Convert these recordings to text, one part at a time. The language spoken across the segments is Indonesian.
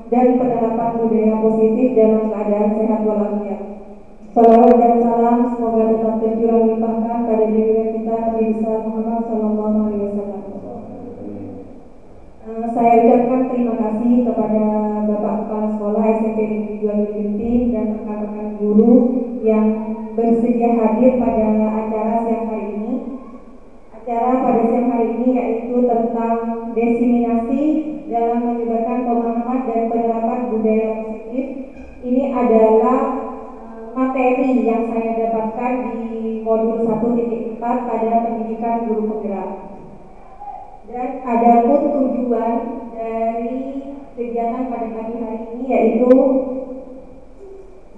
dan penerapan budaya positif dalam keadaan sehat walafiat. Salawat dan salam semoga tetap tercurah limpahkan pada diri kita Nabi besar Muhammad Sallallahu Alaihi Wasallam. Saya ucapkan terima kasih kepada Bapak Kepala Sekolah SMP Negeri 2 Giligenting dan rekan-rekan guru yang bersedia hadir pada acara siang hari ini. Acara pada siang hari ini yaitu tentang diseminasi dalam menyebarkan pemahaman dan penerapan budaya positif. Ini adalah materi yang saya dapatkan di modul 1.4 pada pendidikan guru penggerak. Dan ada pun tujuan dari kegiatan pada pagi hari ini yaitu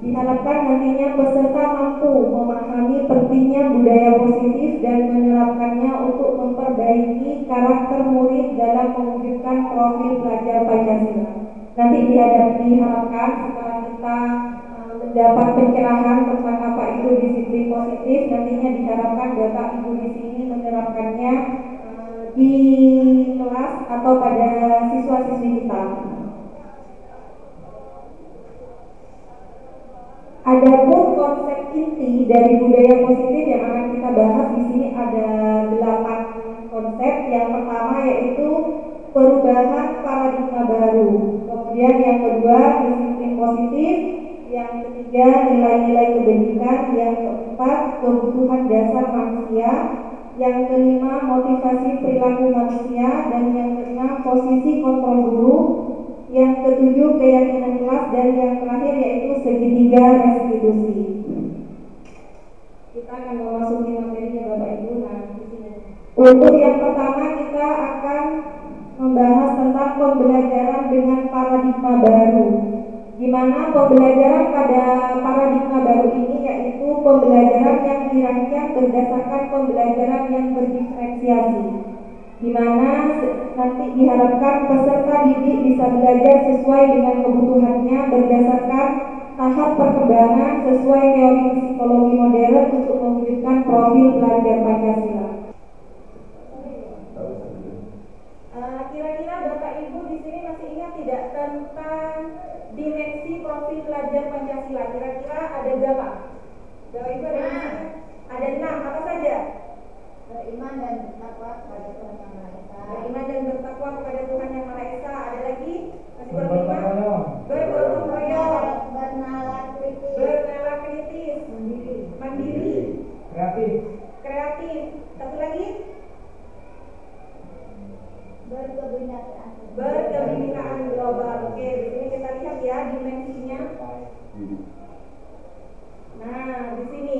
diharapkan nantinya peserta mampu memahami pentingnya budaya positif dan menerapkannya untuk memperbaiki karakter murid dalam mewujudkan profil pelajar Pancasila. Nanti diharapkan setelah kita mendapat pencerahan tentang apa itu disiplin positif, nantinya diharapkan Bapak Ibu di sini menerapkannya di kelas atau pada siswa-siswi kita. Adapun konsep inti dari budaya positif yang akan kita bahas di sini ada 8 konsep. Yang pertama yaitu perubahan paradigma baru. Kemudian yang kedua disiplin positif. Yang ketiga nilai-nilai kebajikan. Yang keempat kebutuhan dasar manusia. Yang kelima motivasi perilaku manusia. Dan yang kelima posisi kontrol guru. Yang ketujuh keyakinan kelas. Dan yang terakhir yaitu segitiga restitusi. Kita akan memasuki materinya Bapak Ibu. Nah, di sini. Untuk yang pertama kita akan membahas tentang pembelajaran dengan paradigma baru. Di mana pembelajaran pada paradigma baru ini yaitu pembelajaran yang dirancang berdasarkan pembelajaran yang berdiferensiasi, di mana nanti diharapkan peserta didik bisa belajar sesuai dengan kebutuhannya berdasarkan tahap perkembangan sesuai teori psikologi modern untuk mewujudkan profil pelajar Pancasila. Kira-kira Bapak Ibu di sini masih ingat tidak tentang dimensi profil pelajar Pancasila? Kira-kira ada berapa? Bapak Ibu ada berapa? Ada 6. Apa saja? Beriman dan bertakwa kepada Tuhan Yang Maha Esa. Beriman dan bertakwa kepada Tuhan Yang Maha Esa. Ada lagi? Masih berapa? Bergotong royong. Bernalar kritis. Bernalar kritis. Mandiri. Kreatif. Satu lagi? Berkebinekaan global. Oke, di sini kita lihat ya dimensinya. Nah, di sini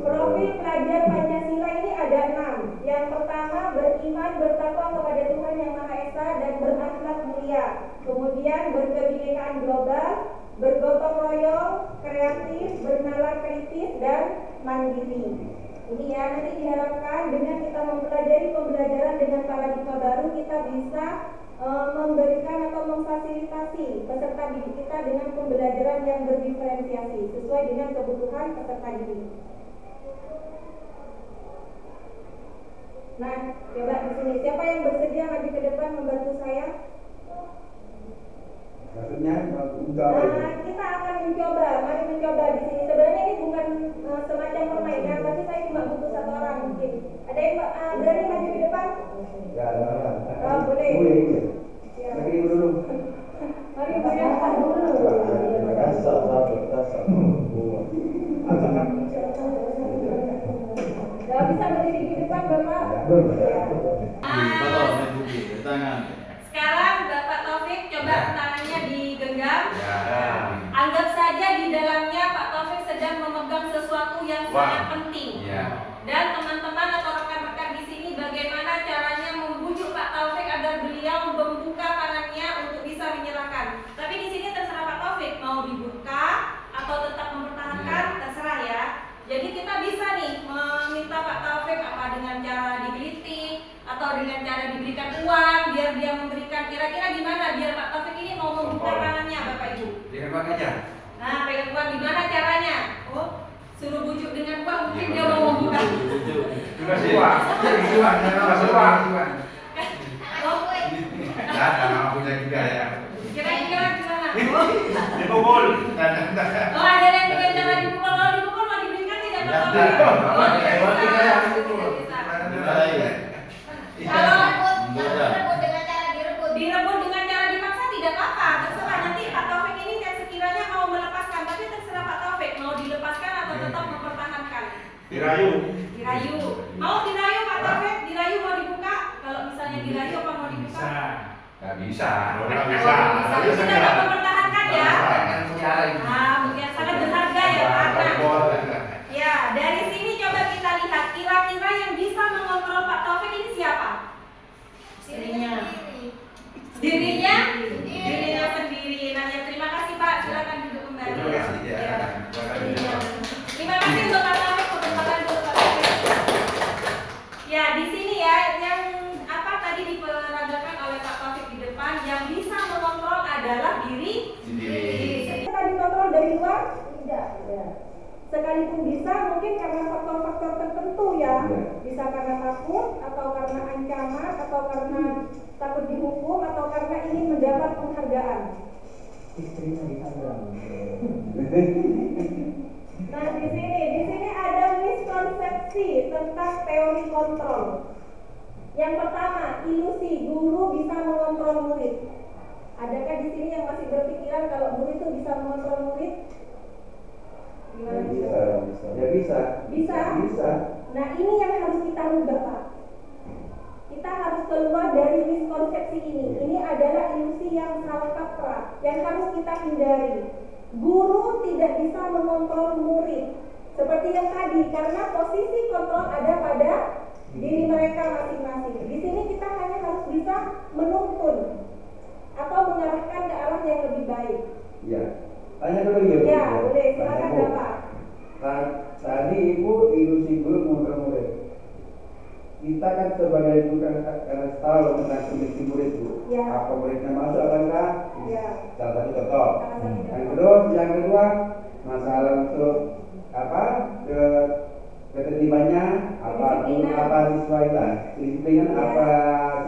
profil pelajar Pancasila ini ada 6. Yang pertama beriman bertakwa kepada Tuhan Yang Maha Esa dan berakhlak mulia. Kemudian berkebinekaan global, bergotong royong, kreatif, bernalar kritis dan mandiri. Ini ya, nanti diharapkan dengan kita mempelajari pembelajaran dengan paradigma baru kita bisa memberikan atau memfasilitasi peserta didik kita dengan pembelajaran yang berdiferensiasi sesuai dengan kebutuhan peserta didik. Nah, coba di sini siapa yang bersedia maju ke depan membantu saya? Kita akan mencoba, mari mencoba di sini. Sebenarnya ini bukan semacam permainan, tapi saya cuma butuh 1 orang mungkin. Ada yang berani maju ke depan? Ya, boleh. Ya. Lagi dulu. Mari berangkat dulu. Gak bisa berdiri di depan, Bapak? Sekarang Bapak Taufik coba tangannya digenggam. Anggap saja di dalamnya Pak Taufik sedang memegang sesuatu yang sangat penting. Dan teman-teman atau rekan-rekan di sini bagaimana caranya membujuk Pak Taufik agar beliau membuka tangannya untuk bisa menyerahkan. Tapi di sini terserah Pak Taufik mau dibuka atau tetap mempertahankan, terserah ya. Jadi kita bisa nih meminta Pak Taufik apa dengan cara digelitik atau dengan cara diberikan uang biar dia memberikan. Kira-kira gimana biar Pak Taufik ini mau membuka tangannya Bapak Ibu? Dengan uang aja. Nah, pegang uang gimana caranya? Oh, suruh bujuk dengan uang mungkin dia mau membuka. Kasih uang. Kasih uang. Oh, Ya, karena punya juga ya. kira-kira gimana? Dipukul. Oh, ada yang dengan cara dipukul. Kalau dipukul mau diberikan tidak apa-apa. Oh, tidak bisa. Kalau Direbut dengan cara direbut. direbut dengan cara dipaksa tidak apa-apa. Terserah nanti Pak Taufik ini yang sekiranya mau melepaskan, tapi terserah Pak Taufik mau dilepaskan atau tetap mempertahankan. Dirayu. Dirayu. Mau dirayu Pak Taufik? Dirayu mau dibuka? Kalau misalnya dirayu apa mau dibuka? Nggak bisa. Nggak bisa. Jadi tetap mempertahankan ya. Nah, mungkin sangat berharga ya Pak. Nah, ya dari sini coba kita lihat kira-kira yang bisa mengontrol Pak Taufik ini siapa? Dirinya. Dirinya? Dirinya sendiri. Nah, ya, terima kasih Pak. Silakan duduk kembali. Terima kasih ya. Ya. Terima kasih untuk Pak Taufik. Perkenalkan dulu Pak Taufik. Ya, di sini ya yang apa tadi diperagakan oleh Pak Taufik di depan, yang bisa mengontrol adalah diri sendiri. Kita dikontrol dari luar? Tidak. Ya. Sekalipun bisa, mungkin karena faktor-faktor tertentu ya. Bisa karena takut, atau karena ancaman, atau karena takut dihukum, atau karena ingin mendapat penghargaan. Istrinya dihantam. Nah, di sini ada miskonsepsi tentang teori kontrol. Yang pertama, ilusi guru bisa mengontrol murid. Adakah di sini yang masih berpikiran kalau guru itu bisa mengontrol murid? Gimana? Ya bisa. Bisa. Nah, ini yang harus kita rubah, Pak. Kita harus keluar dari miskonsepsi ini. Ini adalah ilusi yang salah kaprah, yang harus kita hindari. Guru tidak bisa mengontrol murid. Seperti yang tadi, karena posisi kontrol ada pada diri mereka masing-masing. Di sini kita hanya harus bisa menuntun atau mengarahkan ke arah yang lebih baik. Ya, tanya dulu ya. Ya, boleh. Silakan Bapak. Tadi Ibu ilusi guru mengontrol murid. Kita kan sebagai guru karena tahu tentang kondisi murid Bu. Ya. Apa muridnya masuk apa enggak? Ya. Salah satu contoh. Salah satu Yang kedua masalah untuk apa? Ketertibannya apa siswa itu disiplinan Ya. apa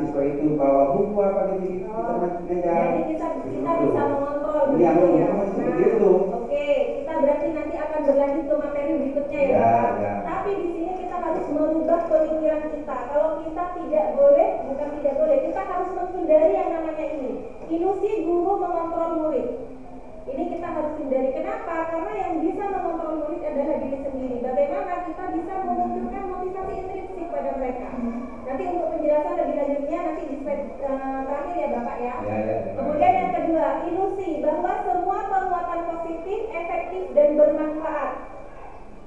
siswa itu bawa buku apa gitu Oh, meja. jadi kita bisa mengontrol Iya, begitu ya. seperti itu. Oke, kita berarti nanti akan berlanjut ke materi berikutnya ya, Ya, Bapak. ya. Tapi di sini kita harus merubah pemikiran kita. Kalau kita tidak boleh, bukan tidak boleh, kita harus menghindari yang namanya ini. Ilusi guru mengontrol murid. Ini kita harus hindari. Kenapa? Karena yang bisa mengontrol murid adalah diri sendiri. Bagaimana kita bisa memunculkan motivasi intrinsik pada mereka. Nanti untuk penjelasan lebih lanjutnya nanti di slide terakhir ya Bapak ya. Ya. Kemudian yang kedua, ilusi bahwa semua penguatan positif, efektif dan bermanfaat.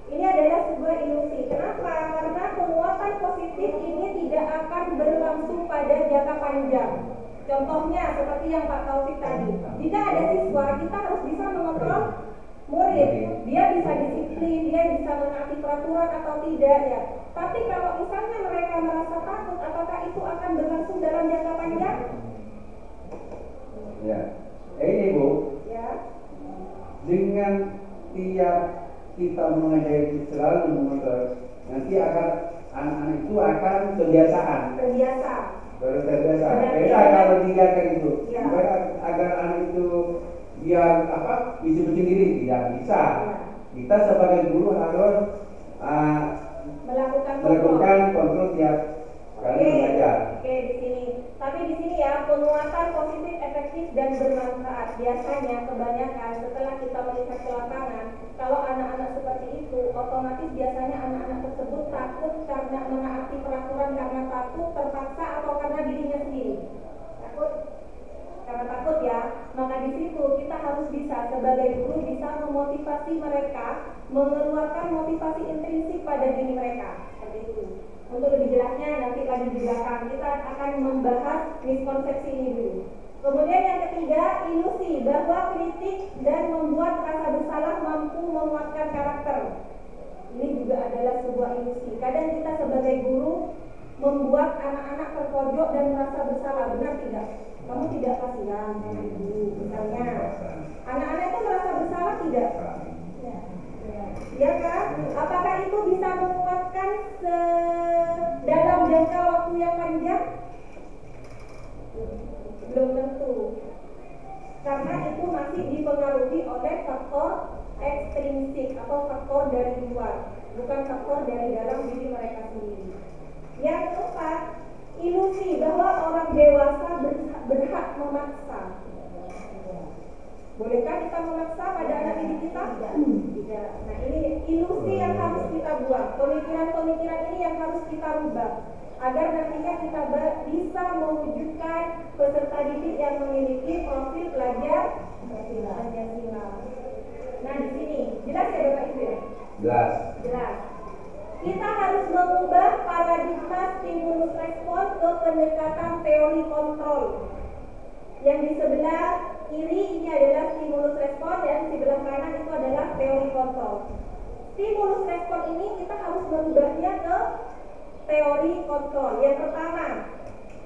Ini adalah sebuah ilusi. Kenapa? Karena penguatan positif ini tidak akan berlangsung pada jangka panjang. Contohnya seperti yang Pak Taufik tadi. Jika ada siswa, kita harus bisa mengontrol murid. Dia bisa disiplin, dia bisa menaati peraturan atau tidak ya. Tapi kalau misalnya mereka merasa takut, apakah itu akan berlangsung dalam jangka panjang? Ya. Ini Bu, Ya. dengan tiap kita mengajari selalu mengontrol, nanti akan anak-anak itu akan kebiasaan. Terbiasa. Baru terbiasa. Berarti Beda ada- kalau tinggalkan itu. Ya. Supaya agar anak itu biar bisa sendiri tidak bisa. Ya. Kita sebagai guru harus Melakukan kontrol. melakukan kontrol tiap kali belajar. Oke, di sini. Tapi di sini ya, penguatan positif, efektif dan bermanfaat. Biasanya kebanyakan setelah kita melihat ke lapangan, kalau anak-anak seperti itu, otomatis biasanya anak-anak tersebut takut karena menaati peraturan, karena takut, terpaksa atau karena dirinya sendiri. Takut. Karena takut ya, maka di situ kita harus bisa sebagai guru bisa memotivasi mereka, mengeluarkan motivasi intrinsik pada diri mereka. Seperti itu. Untuk lebih jelasnya nanti lagi di belakang kita akan membahas miskonsepsi ini dulu. Kemudian yang ketiga, ilusi bahwa kritik dan membuat rasa bersalah mampu menguatkan karakter. Ini juga adalah sebuah ilusi. Kadang kita sebagai guru membuat anak-anak terpojok dan merasa bersalah, benar tidak? Kamu tidak kasihan sama ibu, misalnya. Anak-anak itu merasa bersalah tidak? Ya kan? Apakah itu bisa menguatkan dalam jangka waktu yang panjang? Belum tentu. Karena itu masih dipengaruhi oleh faktor ekstrinsik atau faktor dari luar, bukan faktor dari dalam diri mereka sendiri. Yang keempat, ilusi bahwa orang dewasa berhak memaksa. Bolehkah kita memaksa pada anak didik kita? Tidak. Nah, ini ilusi yang harus kita buang. Pemikiran-pemikiran ini yang harus kita rubah agar nantinya kita bisa mewujudkan peserta didik yang memiliki profil pelajar Pancasila. Nah, di sini jelas ya Bapak Ibu ya? Jelas. Jelas. Kita harus mengubah paradigma stimulus respon ke pendekatan teori kontrol. Yang di sebelah kiri ini adalah stimulus respon dan di sebelah kanan itu adalah teori kontrol. Stimulus respon ini kita harus mengubahnya ke teori kontrol. Yang pertama,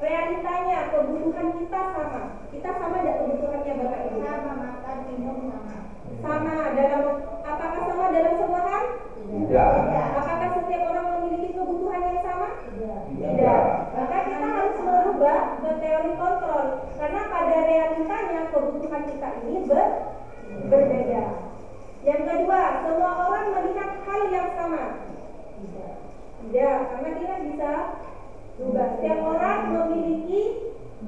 realitanya kebutuhan kita sama. Kita sama tidak kebutuhannya Bapak Ibu? Sama, makan, minum sama. Sama dalam, apakah sama dalam semua hal? Tidak. Apakah setiap orang memiliki kebutuhan yang sama? Tidak. Maka kita harus merubah ke teori kontrol karena pada realitanya kebutuhan kita ini berbeda. Yang kedua, semua orang melihat hal yang sama. Tidak, karena kita bisa berubah. Setiap orang memiliki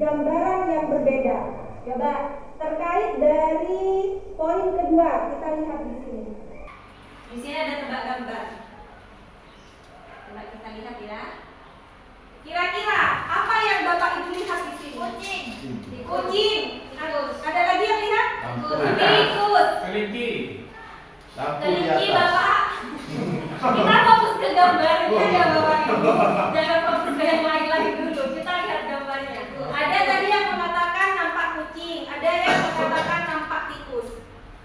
gambaran yang berbeda. Coba terkait dari poin kedua, kita lihat di sini. Di sini ada tebak gambar. Coba kita lihat ya. Kira-kira apa yang Bapak Ibu lihat di sini? Kucing. Kucing. Ada lagi yang lihat? Tikus. Kelinci. Kelinci Bapak. Kita fokus ke gambarnya ya Bapak Ibu. Jangan fokus ke yang lain lagi dulu. Kita lihat gambarnya. Ada tadi yang mengatakan nampak kucing, ada yang mengatakan nampak tikus.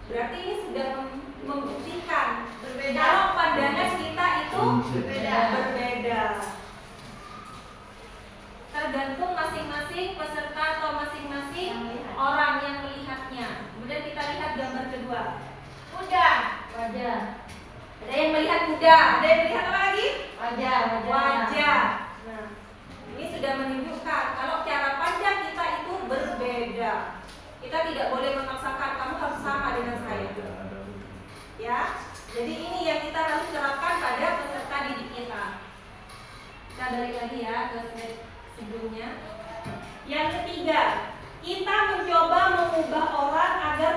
Berarti ini sudah membuktikan kalau pandangan kita itu berbeda. Tergantung masing-masing peserta atau masing-masing orang yang melihatnya. Kemudian kita lihat gambar kedua. Kuda, wajah. Ada yang melihat kuda, ada yang melihat apa lagi? Wajah. Nah, ini sudah menunjukkan kalau cara pandang kita itu berbeda. Kita tidak boleh memaksakan kamu harus sama dengan saya. Ya, jadi ini yang kita harus terapkan pada peserta didik kita. Kita balik lagi ya ke slide sebelumnya. Yang ketiga, kita mencoba mengubah orang agar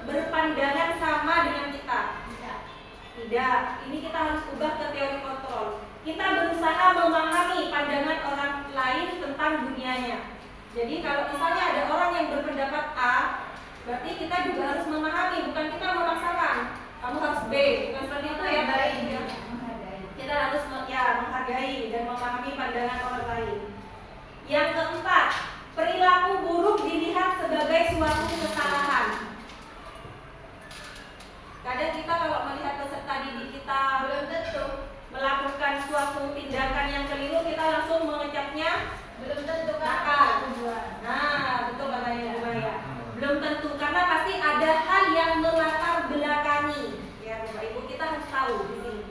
berpandangan sama dengan kita. Tidak, ini kita harus ubah ke teori kontrol. Kita berusaha memahami pandangan orang lain tentang dunianya. Jadi kalau misalnya ada orang yang berpendapat A, berarti kita juga harus memahami, bukan kita memaksakan. Kamu harus B, bukan seperti itu ya, baik ya. Kita harus menghargai dan memahami pandangan orang lain. Yang keempat, perilaku buruk dilihat sebagai suatu kesalahan. Kadang kita kalau melihat peserta didik kita belum tentu melakukan suatu tindakan yang keliru, kita langsung mengecapnya belum tentu nakal. Nah, betul katanya Bu Maya. Belum tentu, karena pasti ada hal yang melatar belakangi. Ya, Bapak Ibu, kita harus tahu di sini.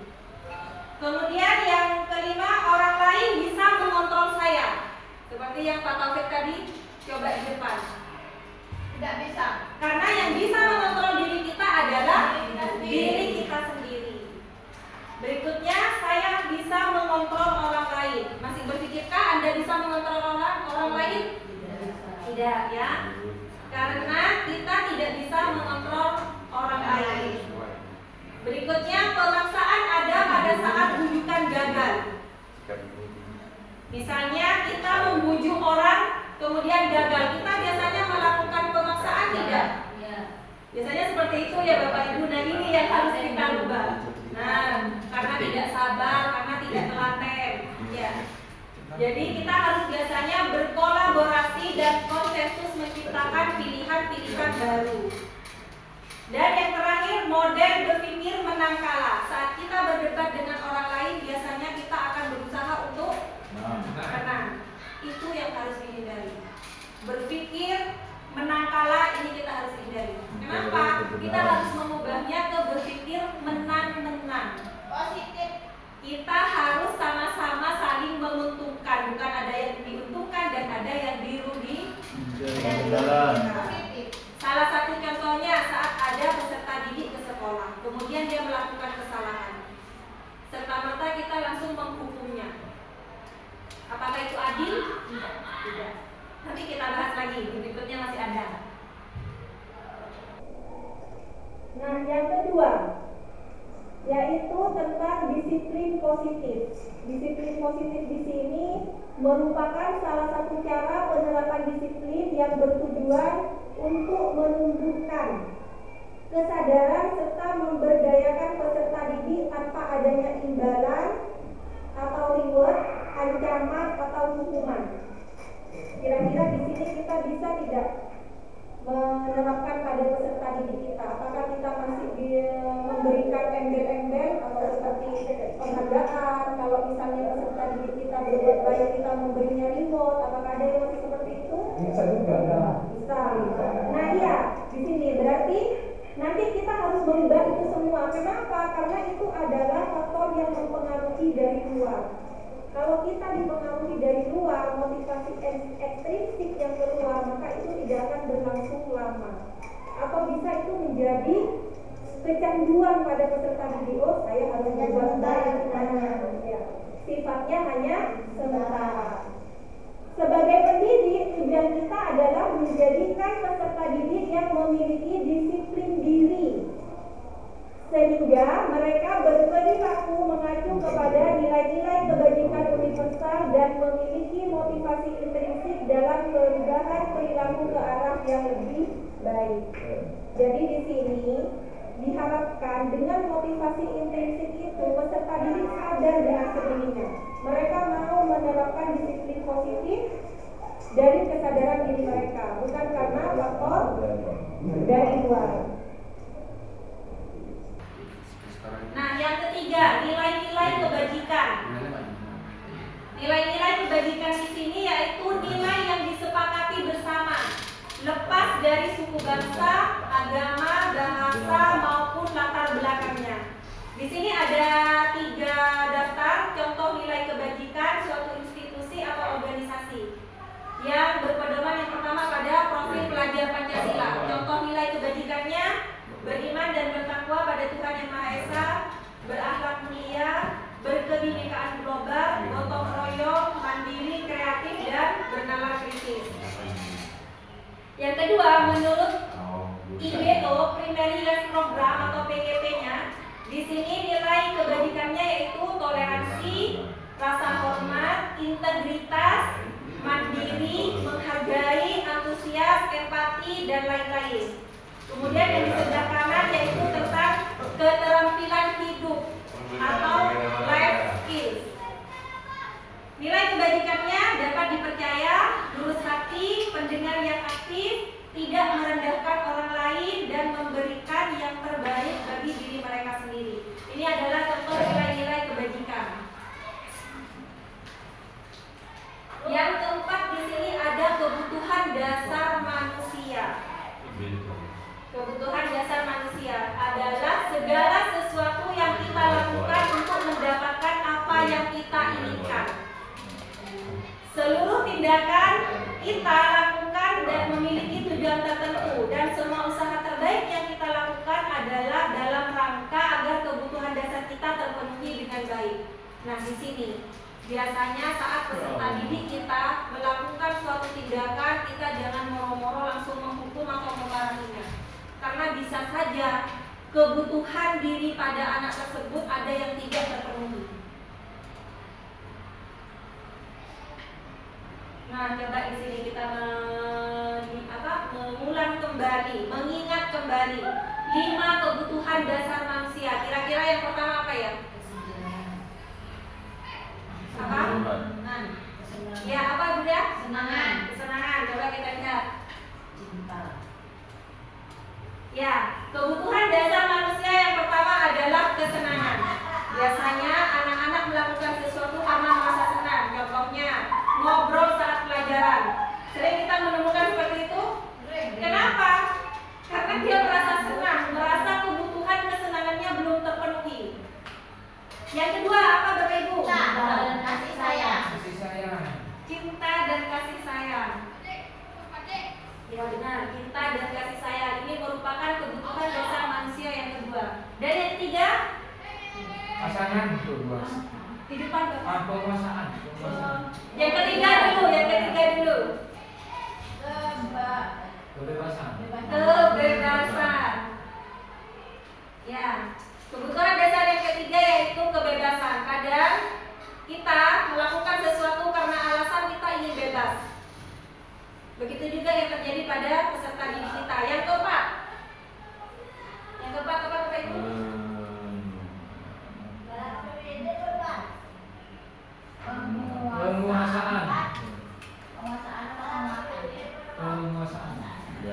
Kemudian yang kelima, orang lain bisa mengontrol saya. Seperti yang Pak Taufik tadi coba di depan. Tidak bisa. Karena yang bisa mengontrol diri kita adalah diri kita sendiri. Berikutnya, saya bisa mengontrol orang lain. Masih berpikirkah Anda bisa mengontrol orang lain? Tidak ya. Karena kita tidak bisa mengontrol orang lain. Berikutnya, pemaksaan ada pada saat bujukan gagal. Misalnya kita membujuk orang kemudian gagal, kita biasanya melakukan pemaksaan tidak? Biasanya seperti itu ya Bapak Ibu. Nah, ini yang harus kita ubah. Nah, karena tidak sabar, karena tidak telaten ya. Jadi kita harus biasanya berkolaborasi dan konsensus menciptakan pilihan-pilihan baru. Dan yang terakhir, model berpikir menang kalah. Saat kita berdebat dengan orang lain, biasanya kita akan berusaha untuk menang. Itu yang harus dihindari. Berpikir menang kalah, ini kita harus hindari. Kenapa? Kita harus mengubahnya ke berpikir menang-menang. Positif. Kita harus sama-sama saling menguntungkan, bukan ada yang diuntungkan dan ada yang dirugikan. Positif. Salah satu contohnya saat ada peserta didik ke sekolah, kemudian dia melakukan kesalahan, serta-merta kita langsung menghukumnya. Apakah itu adil? Tidak. Nanti kita bahas lagi, berikutnya masih ada. Nah, yang kedua yaitu tentang disiplin positif. Disiplin positif di sini merupakan salah satu cara penerapan disiplin yang bertujuan untuk menumbuhkan kesadaran serta memberdayakan peserta didik tanpa adanya imbalan atau reward, ancaman atau hukuman. Kira-kira di sini kita bisa tidak menerapkan pada peserta didik kita? Apakah kita masih memberikan embel-embel atau seperti penghargaan? Kalau misalnya peserta didik kita berbuat baik, kita memberinya reward, apakah ada yang masih seperti itu? Bisa juga ada. Bisa. Nah iya, di sini berarti nanti kita harus merubah itu semua. Kenapa? Karena itu adalah faktor yang mempengaruhi dari luar. Kalau kita dipengaruhi dari luar, motivasi ekstrinsik yang keluar, maka itu tidak akan berlangsung lama. Atau bisa itu menjadi kecanduan pada peserta didik. Oh, saya harus berbuat baik. Ya. Sifatnya hanya sementara. Sebagai pendidik, tujuan kita adalah menjadikan peserta didik yang memiliki disiplin diri, sehingga mereka berperilaku mengacu kepada nilai-nilai kebajikan universal dan memiliki motivasi intrinsik dalam perubahan perilaku ke arah yang lebih baik. Jadi di sini diharapkan dengan motivasi intrinsik itu peserta didik sadar dengan sendirinya. Mereka mau menerapkan disiplin positif dari kesadaran diri mereka, bukan karena faktor dari luar. Nah, yang ketiga, nilai-nilai kebajikan. Nilai-nilai kebajikan di sini yaitu nilai yang disepakati bersama, lepas dari suku bangsa, agama, bahasa maupun latar belakangnya. Di sini ada 3 daftar contoh nilai kebajikan suatu institusi atau organisasi yang berpedoman yang pertama pada profil pelajar Pancasila. Contoh nilai kebajikannya: beriman dan bertakwa pada Tuhan Yang Maha Esa, berakhlak mulia, berkebinekaan global, gotong royong, mandiri, kreatif, dan bernalar kritis. Yang kedua, menurut IBO Primary Youth Program atau PGP-nya, di sini nilai kebajikannya yaitu toleransi, rasa hormat, integritas, mandiri, menghargai, antusias, empati, dan lain-lain. Kemudian yang di sebelah kanan yaitu tentang keterampilan hidup atau life skills. Nilai kebajikannya dapat dipercaya, lurus hati, pendengar yang aktif, tidak merendahkan orang lain, dan memberikan yang terbaik bagi diri mereka sendiri. Ini adalah contoh nilai-nilai kebajikan. Yang keempat di sini ada kebutuhan dasar manusia. Kebutuhan dasar manusia adalah segala sesuatu yang kita lakukan untuk mendapatkan apa yang kita inginkan. Seluruh tindakan kita lakukan dan memiliki tujuan tertentu, dan semua usaha terbaik yang kita lakukan adalah dalam rangka agar kebutuhan dasar kita terpenuhi dengan baik. Nah, di sini biasanya saat peserta didik kita melakukan suatu tindakan, kita jangan moro-moro langsung menghukum atau memarahinya. Karena bisa saja kebutuhan diri pada anak tersebut ada yang tidak terpenuhi. Nah, coba di sini kita mengulang kembali, mengingat kembali 5 kebutuhan dasar manusia. Kira-kira yang pertama apa ya? Apa? Ya, apa Bunda? Kesenangan. Kesenangan. Coba kita lihat. Cinta. Ya, kebutuhan dasar manusia yang pertama adalah kesenangan. Biasanya anak-anak melakukan sesuatu karena merasa senang. Contohnya, ngobrol saat pelajaran. Sering kita menemukan seperti itu. Kenapa? Karena dia merasa senang, merasa kebutuhan kesenangannya belum terpenuhi. Yang kedua apa Bapak Ibu? Cinta dan kasih sayang. Kasih sayang. Cinta dan kasih sayang. Ya benar, cinta dan kasih sayang ini merupakan kebutuhan dasar manusia yang kedua. Dan yang ketiga, pasangan kedua. Di depan Bapak. Penguasaan. Yang ketiga dulu. Kebebasan. Kebebasan. Ya, kebutuhan dasar yang ketiga yaitu kebebasan. Kadang kita melakukan sesuatu karena alasan kita ingin bebas. Begitu juga yang terjadi pada peserta didik kita. Yang keempat apa Bapak Ibu?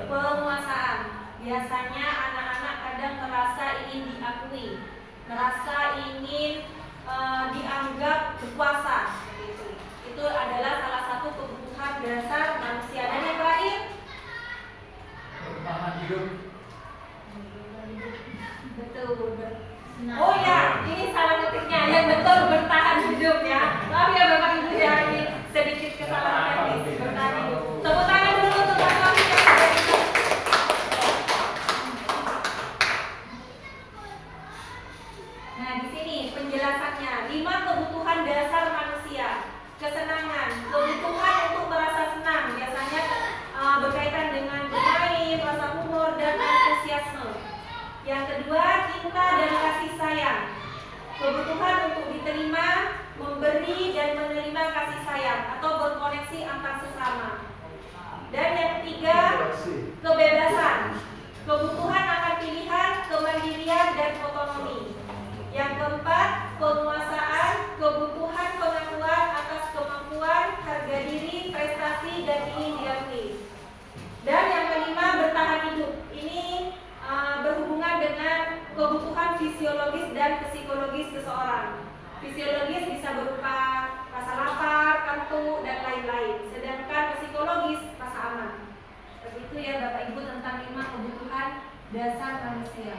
Penguasaan. Biasanya anak-anak kadang merasa ingin diakui, merasa ingin dianggap berkuasa. Itu adalah salah satu kebutuhan dasar manusia. Dan yang terakhir, Bertahan hidup. betul. Oh ya, ini salah ketiknya. Yang betul bertahan hidup ya. Maaf ya Bapak Ibu ya, ini sedikit kesalahan teknis. Bertahan hidup. Tepuk tangan dulu untuk Pak Taufik. Nah, di sini penjelasannya 5 kebutuhan dasar manusia. Kesenangan, kebutuhan untuk merasa senang, biasanya berkaitan dengan bermain, rasa humor dan antusiasme. Yang kedua, cinta dan kasih sayang. Kebutuhan untuk diterima, memberi dan menerima kasih sayang atau berkoneksi antar sesama. Dan yang ketiga, kebebasan. Kebutuhan akan pilihan, kemandirian dan otonomi. Yang keempat, penguasaan, kebutuhan pengakuan atas kemampuan, harga diri, prestasi dan ingin diakui. Dan yang kelima, bertahan hidup. Ini berhubungan dengan kebutuhan fisiologis dan psikologis seseorang. Fisiologis bisa berupa rasa lapar, kantuk, dan lain-lain. Sedangkan psikologis rasa aman. Seperti itu ya Bapak Ibu tentang 5 kebutuhan dasar manusia.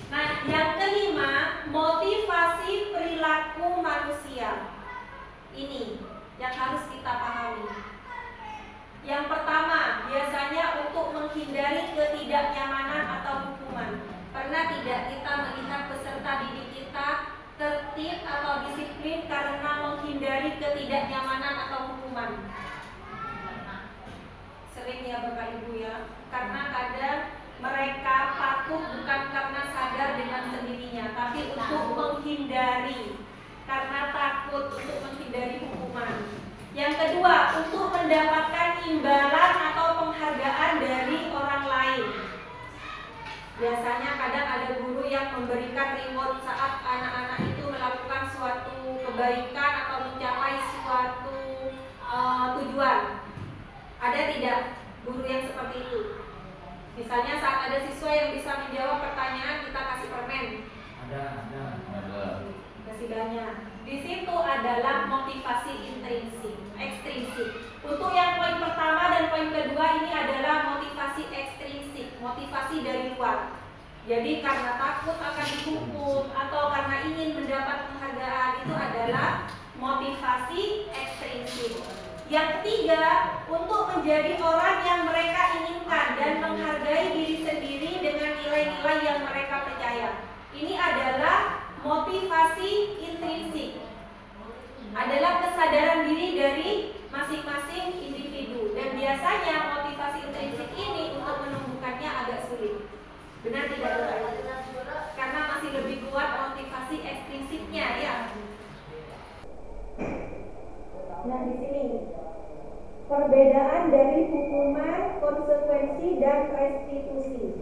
Nah, yang kelima, motivasi perilaku manusia. Ini yang harus kita pahami. Yang pertama, biasanya untuk menghindari ketidaknyamanan atau hukuman. Pernah tidak kita melihat peserta didik kita tertib atau disiplin karena menghindari ketidaknyamanan atau hukuman? Sering ya Bapak Ibu ya, karena kadang mereka patuh bukan karena sadar dengan sendirinya, tapi untuk menghindari, karena takut untuk menghindari hukuman. Yang kedua, untuk mendapatkan imbalan atau penghargaan dari orang lain. Biasanya kadang ada guru yang memberikan reward saat anak-anak itu melakukan suatu kebaikan atau mencapai suatu tujuan. Ada tidak guru yang seperti itu? Misalnya saat ada siswa yang bisa menjawab pertanyaan, kita kasih permen. Ada. Kasih banyak. Di situ adalah motivasi ekstrinsik. Untuk yang poin pertama dan poin kedua ini adalah motivasi ekstrinsik, motivasi dari luar. Jadi karena takut akan dihukum atau karena ingin mendapat penghargaan, itu adalah motivasi ekstrinsik. Yang ketiga, untuk menjadi orang yang mereka inginkan dan menghargai diri sendiri dengan nilai-nilai yang mereka percaya. Ini adalah motivasi intrinsik. Adalah kesadaran diri dari masing-masing individu. Dan biasanya motivasi intrinsik ini untuk menumbuhkannya agak sulit. Benar tidak Bapak? Karena masih lebih kuat motivasi ekstrinsiknya ya. Nah, di sini perbedaan dari hukuman, konsekuensi, dan restitusi.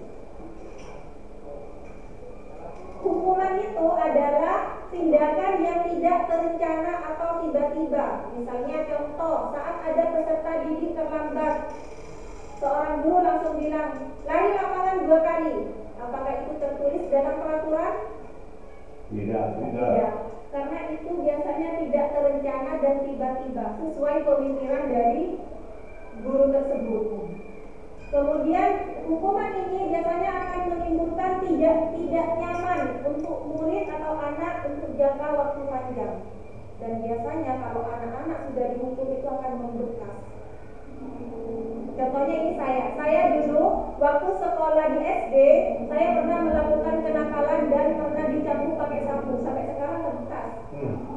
Hukuman itu adalah tindakan yang tidak terencana atau tiba-tiba. Misalnya contoh, saat ada peserta didik terlambat, seorang guru langsung bilang, lari lapangan 2 kali. Apakah itu tertulis dalam peraturan? Tidak. Karena itu biasanya tidak terencana dan tiba-tiba, sesuai pemikiran dari guru tersebut. Kemudian hukuman ini biasanya akan menimbulkan tidak nyaman untuk murid atau anak untuk jangka waktu panjang. Dan biasanya kalau anak-anak sudah dihukum itu akan membekas. Contohnya ini saya dulu waktu sekolah di SD, saya pernah melakukan kenakalan dan pernah dicambuk pakai sapu, sampai sekarang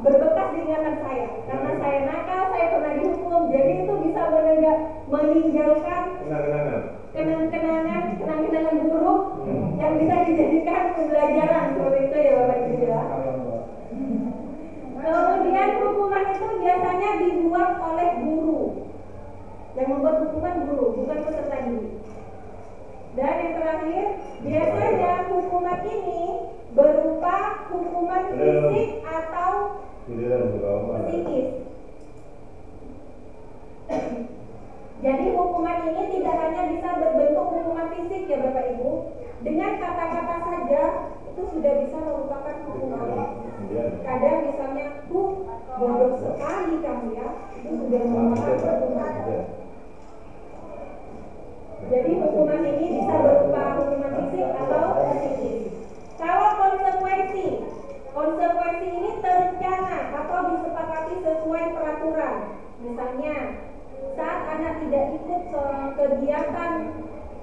berbekas di ingatan saya. Karena saya nakal, saya pernah dihukum, jadi itu bisa meninggalkan kenang-kenangan buruk yang bisa dijadikan pembelajaran seperti itu ya Bapak Ibu ya. Kemudian hukuman itu biasanya dibuat oleh guru. Yang membuat hukuman guru, bukan peserta didik. Dan yang terakhir, biasanya hukuman ini berupa hukuman fisik atau psikis. Jadi hukuman ini tidak hanya bisa berbentuk hukuman fisik ya Bapak Ibu. Dengan kata-kata saja itu sudah bisa merupakan hukuman. Kadang misalnya bodoh sekali kamu ya, itu sudah merupakan hukuman. Jadi hukuman ini bisa berupa hukuman fisik atau psikis. Kalau konsekuensi ini terencana atau disepakati sesuai peraturan. Misalnya, saat anak tidak ikut kegiatan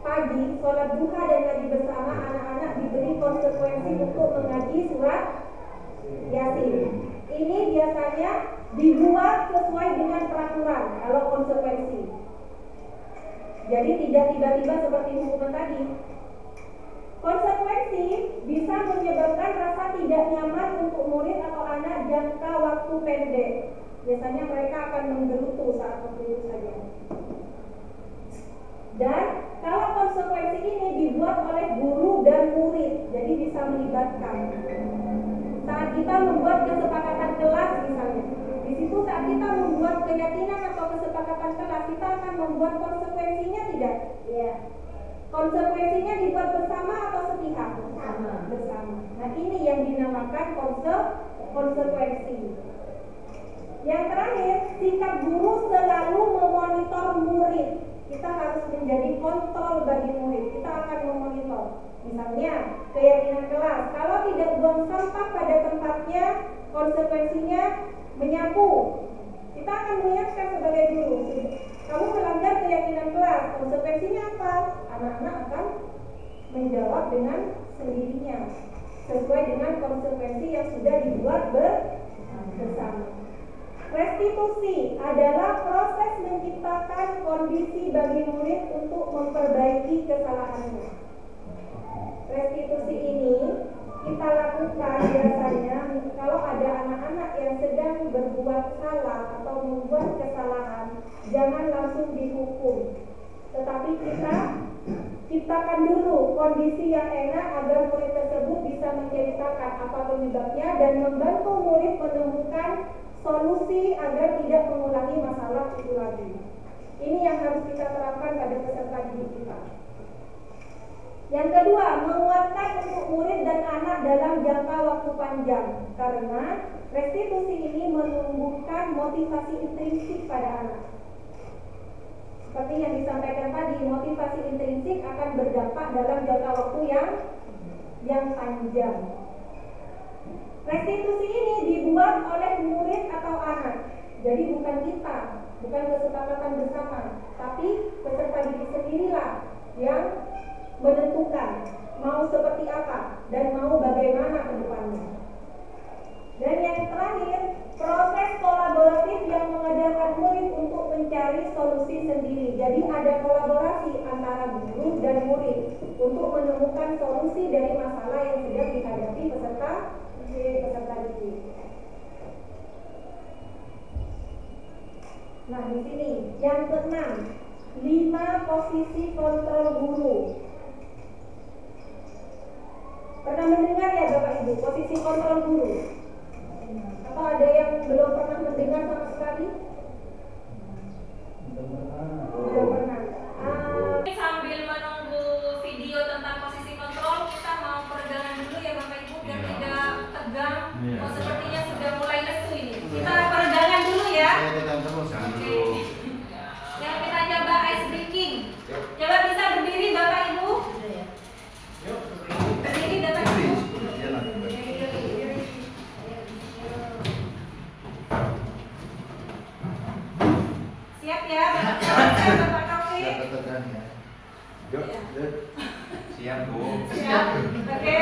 pagi, sholat duha dan ngaji bersama, anak-anak diberi konsekuensi untuk mengaji surat Yasin. Ini biasanya dibuat sesuai dengan peraturan kalau konsekuensi. Jadi tidak tiba-tiba seperti hukuman tadi. Konsekuensi bisa menyebabkan rasa tidak nyaman untuk murid atau anak jangka waktu pendek. Biasanya mereka akan menggerutu saat waktu itu saja. Dan kalau konsekuensi ini dibuat oleh guru dan murid, jadi bisa melibatkan. Saat kita membuat kesepakatan kelas misalnya, di situ saat kita membuat keyakinan atau kesepakatan kelas, kita akan membuat konsekuensinya tidak? Iya. Konsekuensinya dibuat bersama atau sepihak? Bersama. Nah ini yang dinamakan konsekuensi. Yang terakhir, sikap guru selalu memonitor murid. Kita harus menjadi kontrol bagi murid. Kita akan memonitor. Misalnya, keyakinan kelas. Kalau tidak buang sampah pada tempatnya, konsekuensinya menyapu. Kita akan mengingatkan sebagai guru. Kamu melanggar keyakinan kelas. Konsekuensinya apa? Anak-anak akan menjawab dengan sendirinya. Sesuai dengan konsekuensi yang sudah dibuat bersama. Restitusi adalah proses menciptakan kondisi bagi murid untuk memperbaiki kesalahannya. Restitusi ini kita lakukan biasanya kalau ada anak-anak yang sedang berbuat salah atau membuat kesalahan, jangan langsung dihukum. Tetapi kita ciptakan dulu kondisi yang enak agar murid tersebut bisa menceritakan apa penyebabnya dan membantu murid menemukan solusi agar tidak mengulangi masalah itu lagi. Ini yang harus kita terapkan pada peserta didik kita. Yang kedua, menguatkan untuk murid dan anak dalam jangka waktu panjang, karena restitusi ini menumbuhkan motivasi intrinsik pada anak. Seperti yang disampaikan tadi, motivasi intrinsik akan berdampak dalam jangka waktu yang panjang. Restitusi ini dibuat oleh murid atau anak. Jadi bukan kita, bukan kesepakatan bersama, tapi peserta didik sendirilah yang menentukan mau seperti apa dan mau bagaimana ke depannya. Dan yang terakhir, proses kolaboratif yang mengajarkan murid untuk mencari solusi sendiri. Jadi ada kolaborasi antara guru dan murid untuk menemukan solusi dari masalah yang sedang dihadapi peserta didik. Nah, di sini yang keenam, 5 posisi kontrol guru. Pernah mendengar ya Bapak Ibu posisi kontrol guru? Atau ada yang belum pernah mendengar sama sekali? Belum pernah. Sambil menunggu video tentang posisi kontrol, kita mau peregangan dulu ya Bapak Ibu biar tidak tegang. Oh, sepertinya sudah mulai lesu ini. Kita peregangan dulu ya. Oke. Yang kita coba ice breaking. Coba bisa berdiri Bapak Ibu. Berdiri Bapak Ibu. Siap ya, Bapak Siap, Bu. Siap. Oke.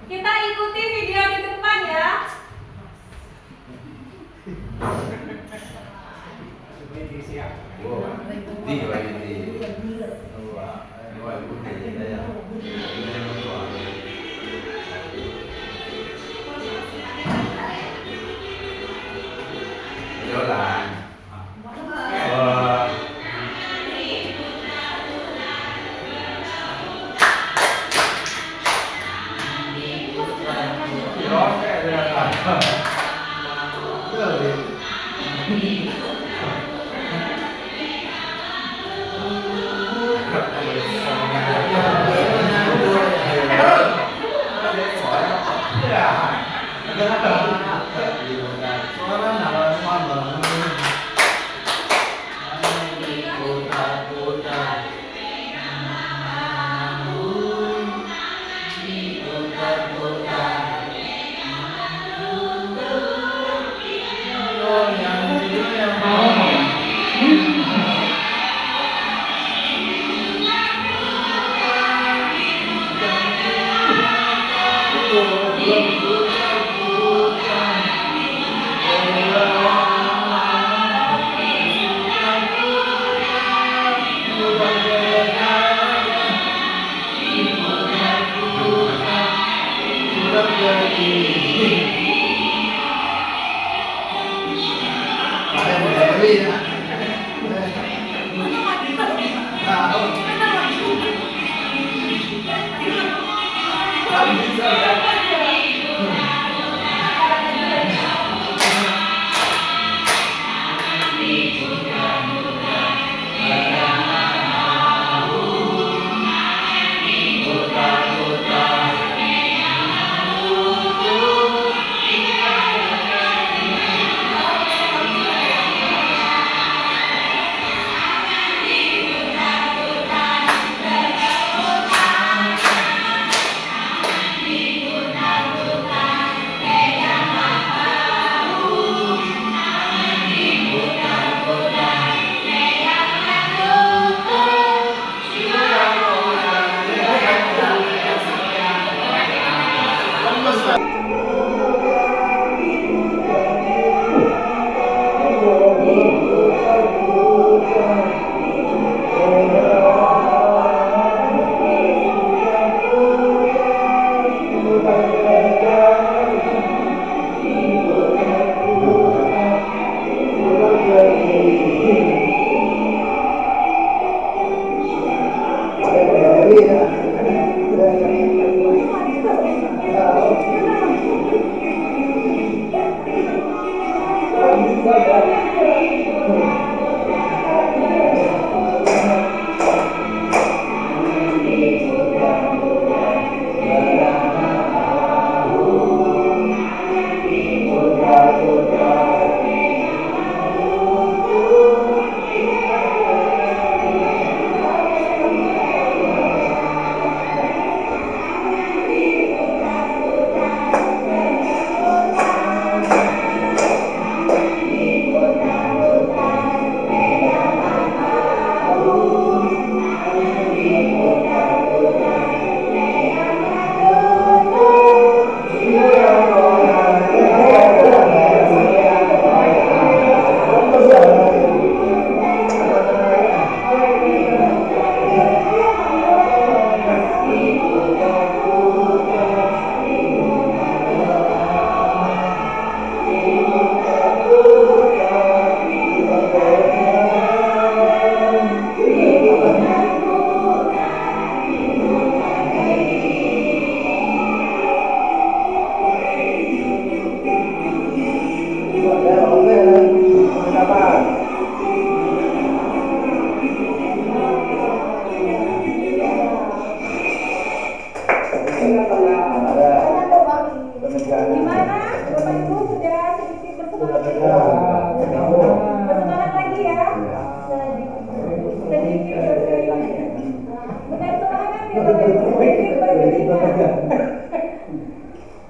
Kita ikuti video di depan ya. Siap. Bu, di lagi di. Dua ikuti ya. Jalan.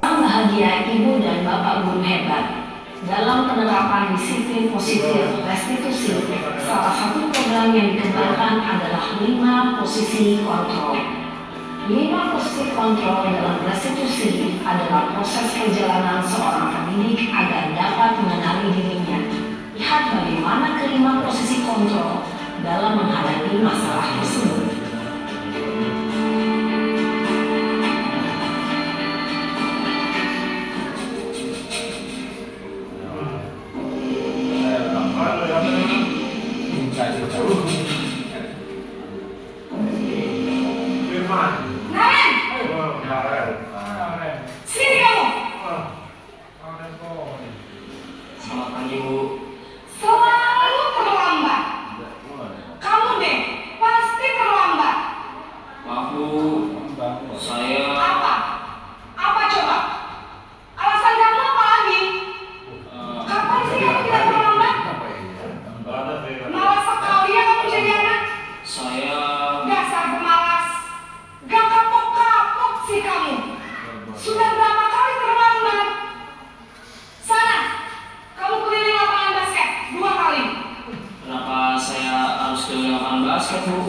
Bahagia ibu dan bapak guru hebat. Dalam penerapan disiplin positif restitusi, salah satu program yang dikembangkan adalah 5 posisi kontrol. 5 posisi kontrol dalam restitusi adalah proses perjalanan seorang pendidik agar dapat mengenali dirinya. Lihat bagaimana kelima posisi kontrol dalam menghadapi masalah tersebut. Sini kamu. Selamat pagi, Bu. Selalu terlambat. Kamu deh, pasti terlambat. Maaf, Bu. Saya Apa? Apa coba? Alasan kamu apa lagi? Kapan sih kamu tidak terlambat? Malas sekali ya kamu jadi anak. saya Dasar pemalas. Gak kapok-kapok sih kamu. Sudah berapa kali terlambat? Sana, kamu keliling lapangan basket 2 kali. kenapa saya harus ke lapangan basket, Bu?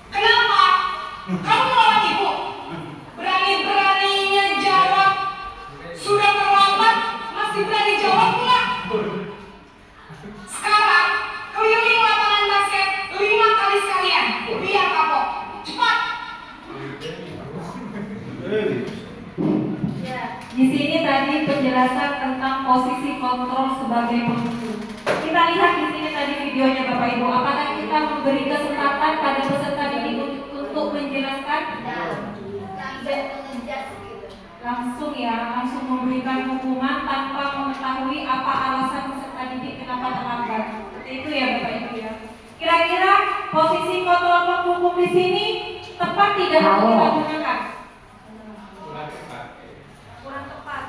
Kenapa? Kamu melawan ibu? Berani-beraninya jawab. Sudah terlambat, masih berani jawab enggak? Sekarang, keliling lapangan basket 5 kali sekalian. Biar kapok. Cepat. Ya, di sini tadi penjelasan tentang posisi kontrol sebagai pemicu. Kita lihat di sini tadi videonya Bapak Ibu. Apakah kita memberi kesempatan pada peserta didik untuk menjelaskan? Langsung ya, langsung memberikan hukuman tanpa mengetahui apa alasan peserta didik kenapa terlambat. Seperti itu ya Bapak Ibu ya. Kira-kira posisi kontrol penghukum di sini tepat tidak untuk kita gunakan? Kurang tepat.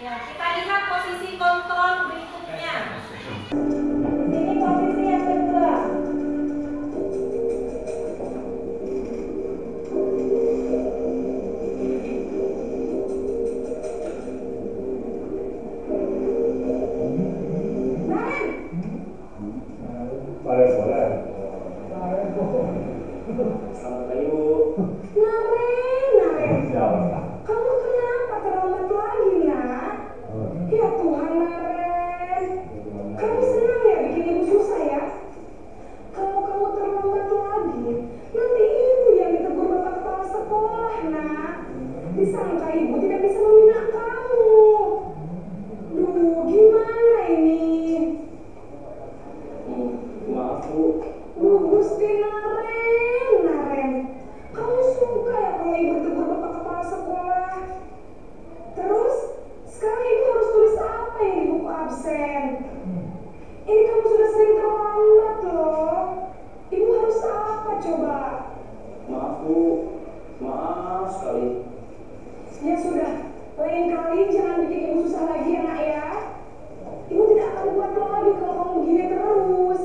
Ya, kita lihat posisi kontrol berikutnya. Ini posisi yang kedua. Selamat pagi, Bu. Naren. Kamu kenapa terlambat lagi, nak? Ya Tuhan, Naren. Kamu senang ya bikin ibu susah ya? Kalau kamu terlambat lagi, nanti ibu yang ditegur bapak kepala sekolah, nak. Disangka ibu tidak bisa membina kamu. Duh, gimana ini? Maaf, Bu. Gusti Naren. Kamu suka ya kalau ibu tegur bapak kepala sekolah? Terus, sekarang ibu harus tulis apa yang di buku absen? Ini kamu sudah sering terlambat loh. Ibu harus apa coba? Maaf, Bu. Maaf sekali. Ya sudah, lain kali jangan bikin ibu susah lagi ya nak ya. Ibu tidak akan buat lagi kalau kamu begini terus.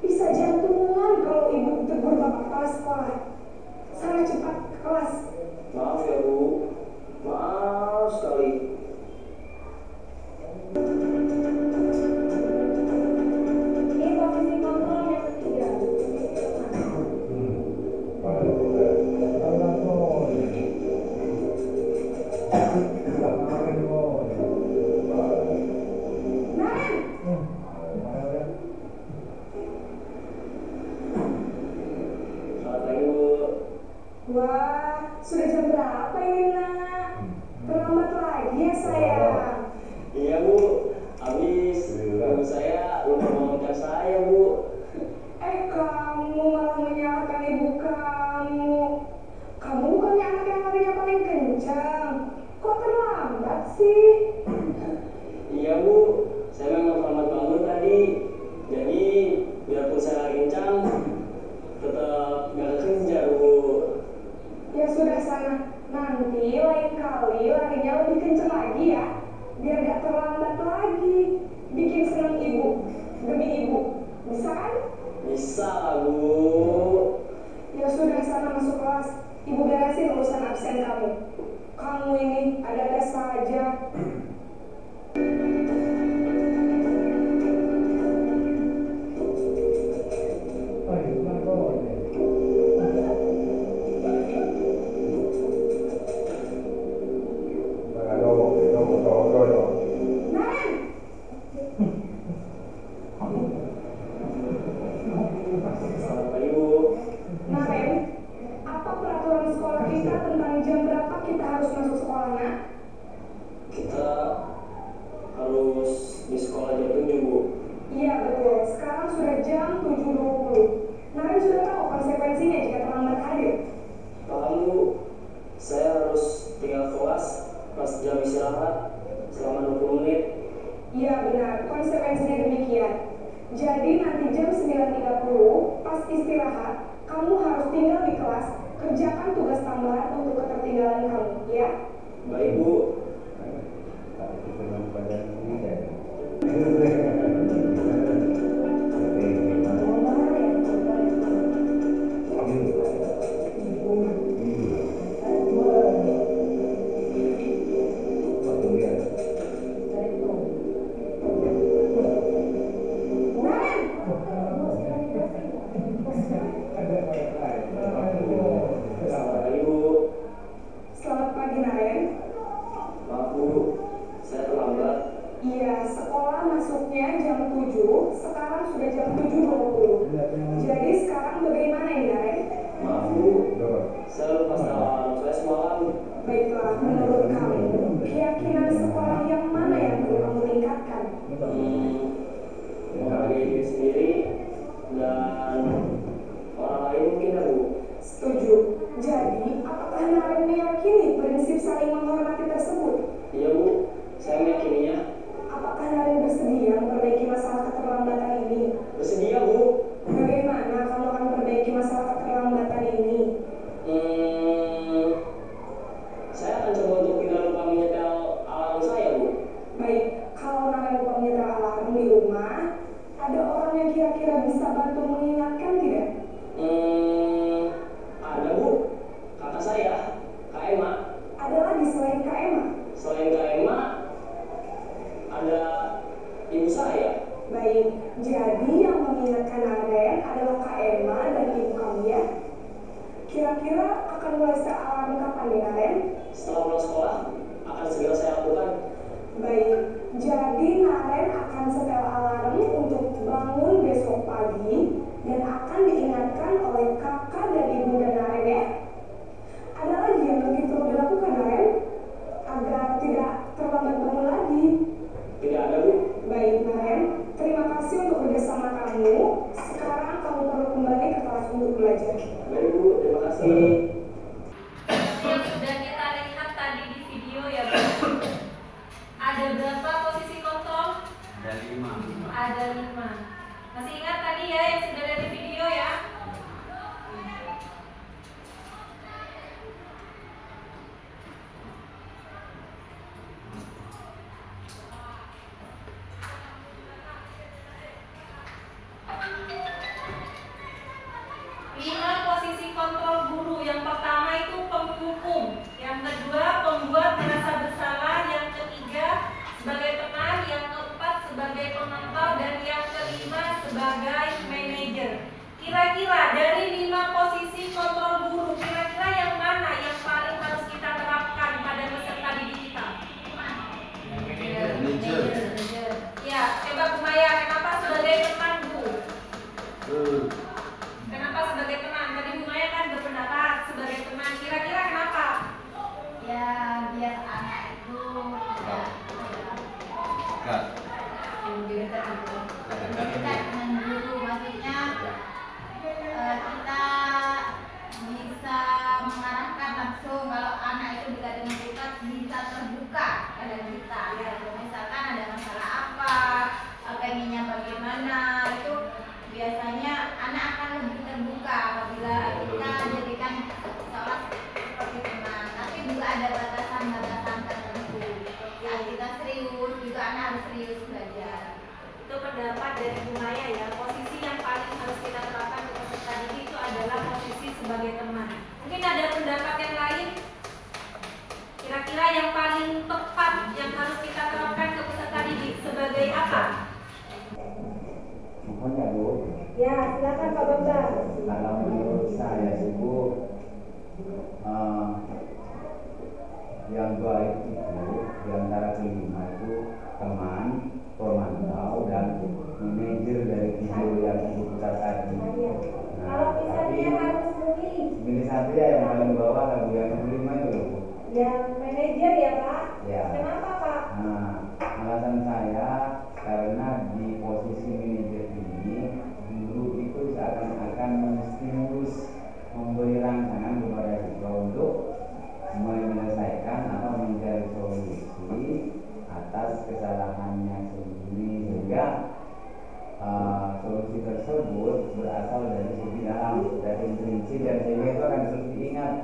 Bisa jantungan kalau ibu tegur bapak kepala sekolah. Sana cepat ke kelas. Maaf ya, Bu. Maaf sekali. Ini posisi kontrol yang ketiga. Selamat pagi, Bu. Wah, sudah jam berapa ini nak? Terlambat lagi ya sayang. Iya, Bu. Habis ibu saya lupa bangunkan saya, Bu. Kamu malah menyalahkan ibu kamu. Kamu bukannya anak yang larinya paling kencang. Kok terlambat sih? Iya, Bu. Saya memang terlambat bangun tadi. Jadi biarpun saya lari kencang, tetap gak kejar, Bu. Ya sudah sana. Nanti lain kali larinya lebih kencang lagi ya. Biar gak terlambat lagi. Bikin senang ibu. Demi ibu. Bisa kan? Bisa lah, Bu. Ya sudah sana masuk kelas. Ibu beresin urusan absen kamu. Kamu ini ada-ada saja. kasih. Yang sudah kita lihat tadi di video ya, Bu. Ada berapa posisi kontrol? Ada 5. Ada 5. Masih ingat tadi ya yang sudah ada di video ya? Posisi kontrol guru. Yang pertama itu penghukum, yang kedua pembuat merasa bersalah, yang ketiga sebagai teman, yang keempat sebagai pemantau, dan yang kelima sebagai manajer. Kira-kira dari 5 posisi kontrol guru, kira-kira yang mana yang paling harus kita terapkan pada peserta didik kita? Manajer. Ya, coba Bu Maya, kenapa sebagai teman, Bu? Kenapa sebagai teman? Tadi Bu Maya kan berpendapat sebagai teman. Kira-kira kenapa? Ya biar anak itu Kak. dekat dengan guru, maksudnya kita bisa mengarahkan langsung kalau anak itu dekat dengan kita bisa terbuka pada kita ya. Misalkan ada masalah apa, pengennya bagaimana, itu biasanya anak akan lebih terbuka apabila kita jadikan seolah seperti teman. Tapi juga ada batasan-batasan tertentu. Ya kita serius, juga anak harus serius belajar. Itu pendapat dari Bu Maya ya. Posisi yang paling harus kita terapkan ke peserta didik itu adalah posisi sebagai teman. Mungkin ada pendapat yang lain? Kira-kira yang paling tepat yang harus kita terapkan ke peserta didik sebagai apa? Mohon ya Bu. Ya, silakan Pak Bambang. Kalau menurut saya sih Bu, yang baik itu di antara kelima itu teman, pemantau, dan manajer dari video yang Ibu putar tadi. Kalau misalnya harus memilih, satu ya yang paling bawah lagu yang kelima itu loh Bu. yang manajer ya Pak. Ya. Kenapa Pak? Nah, alasan saya karena di posisi manajer ini guru itu seakan-akan menstimulus, memberi rangsangan kepada siswa untuk menyelesaikan atau mencari solusi atas kesalahannya sendiri, sehingga solusi tersebut berasal dari sisi dalam, dari intrinsik, dan sehingga itu akan terus diingat.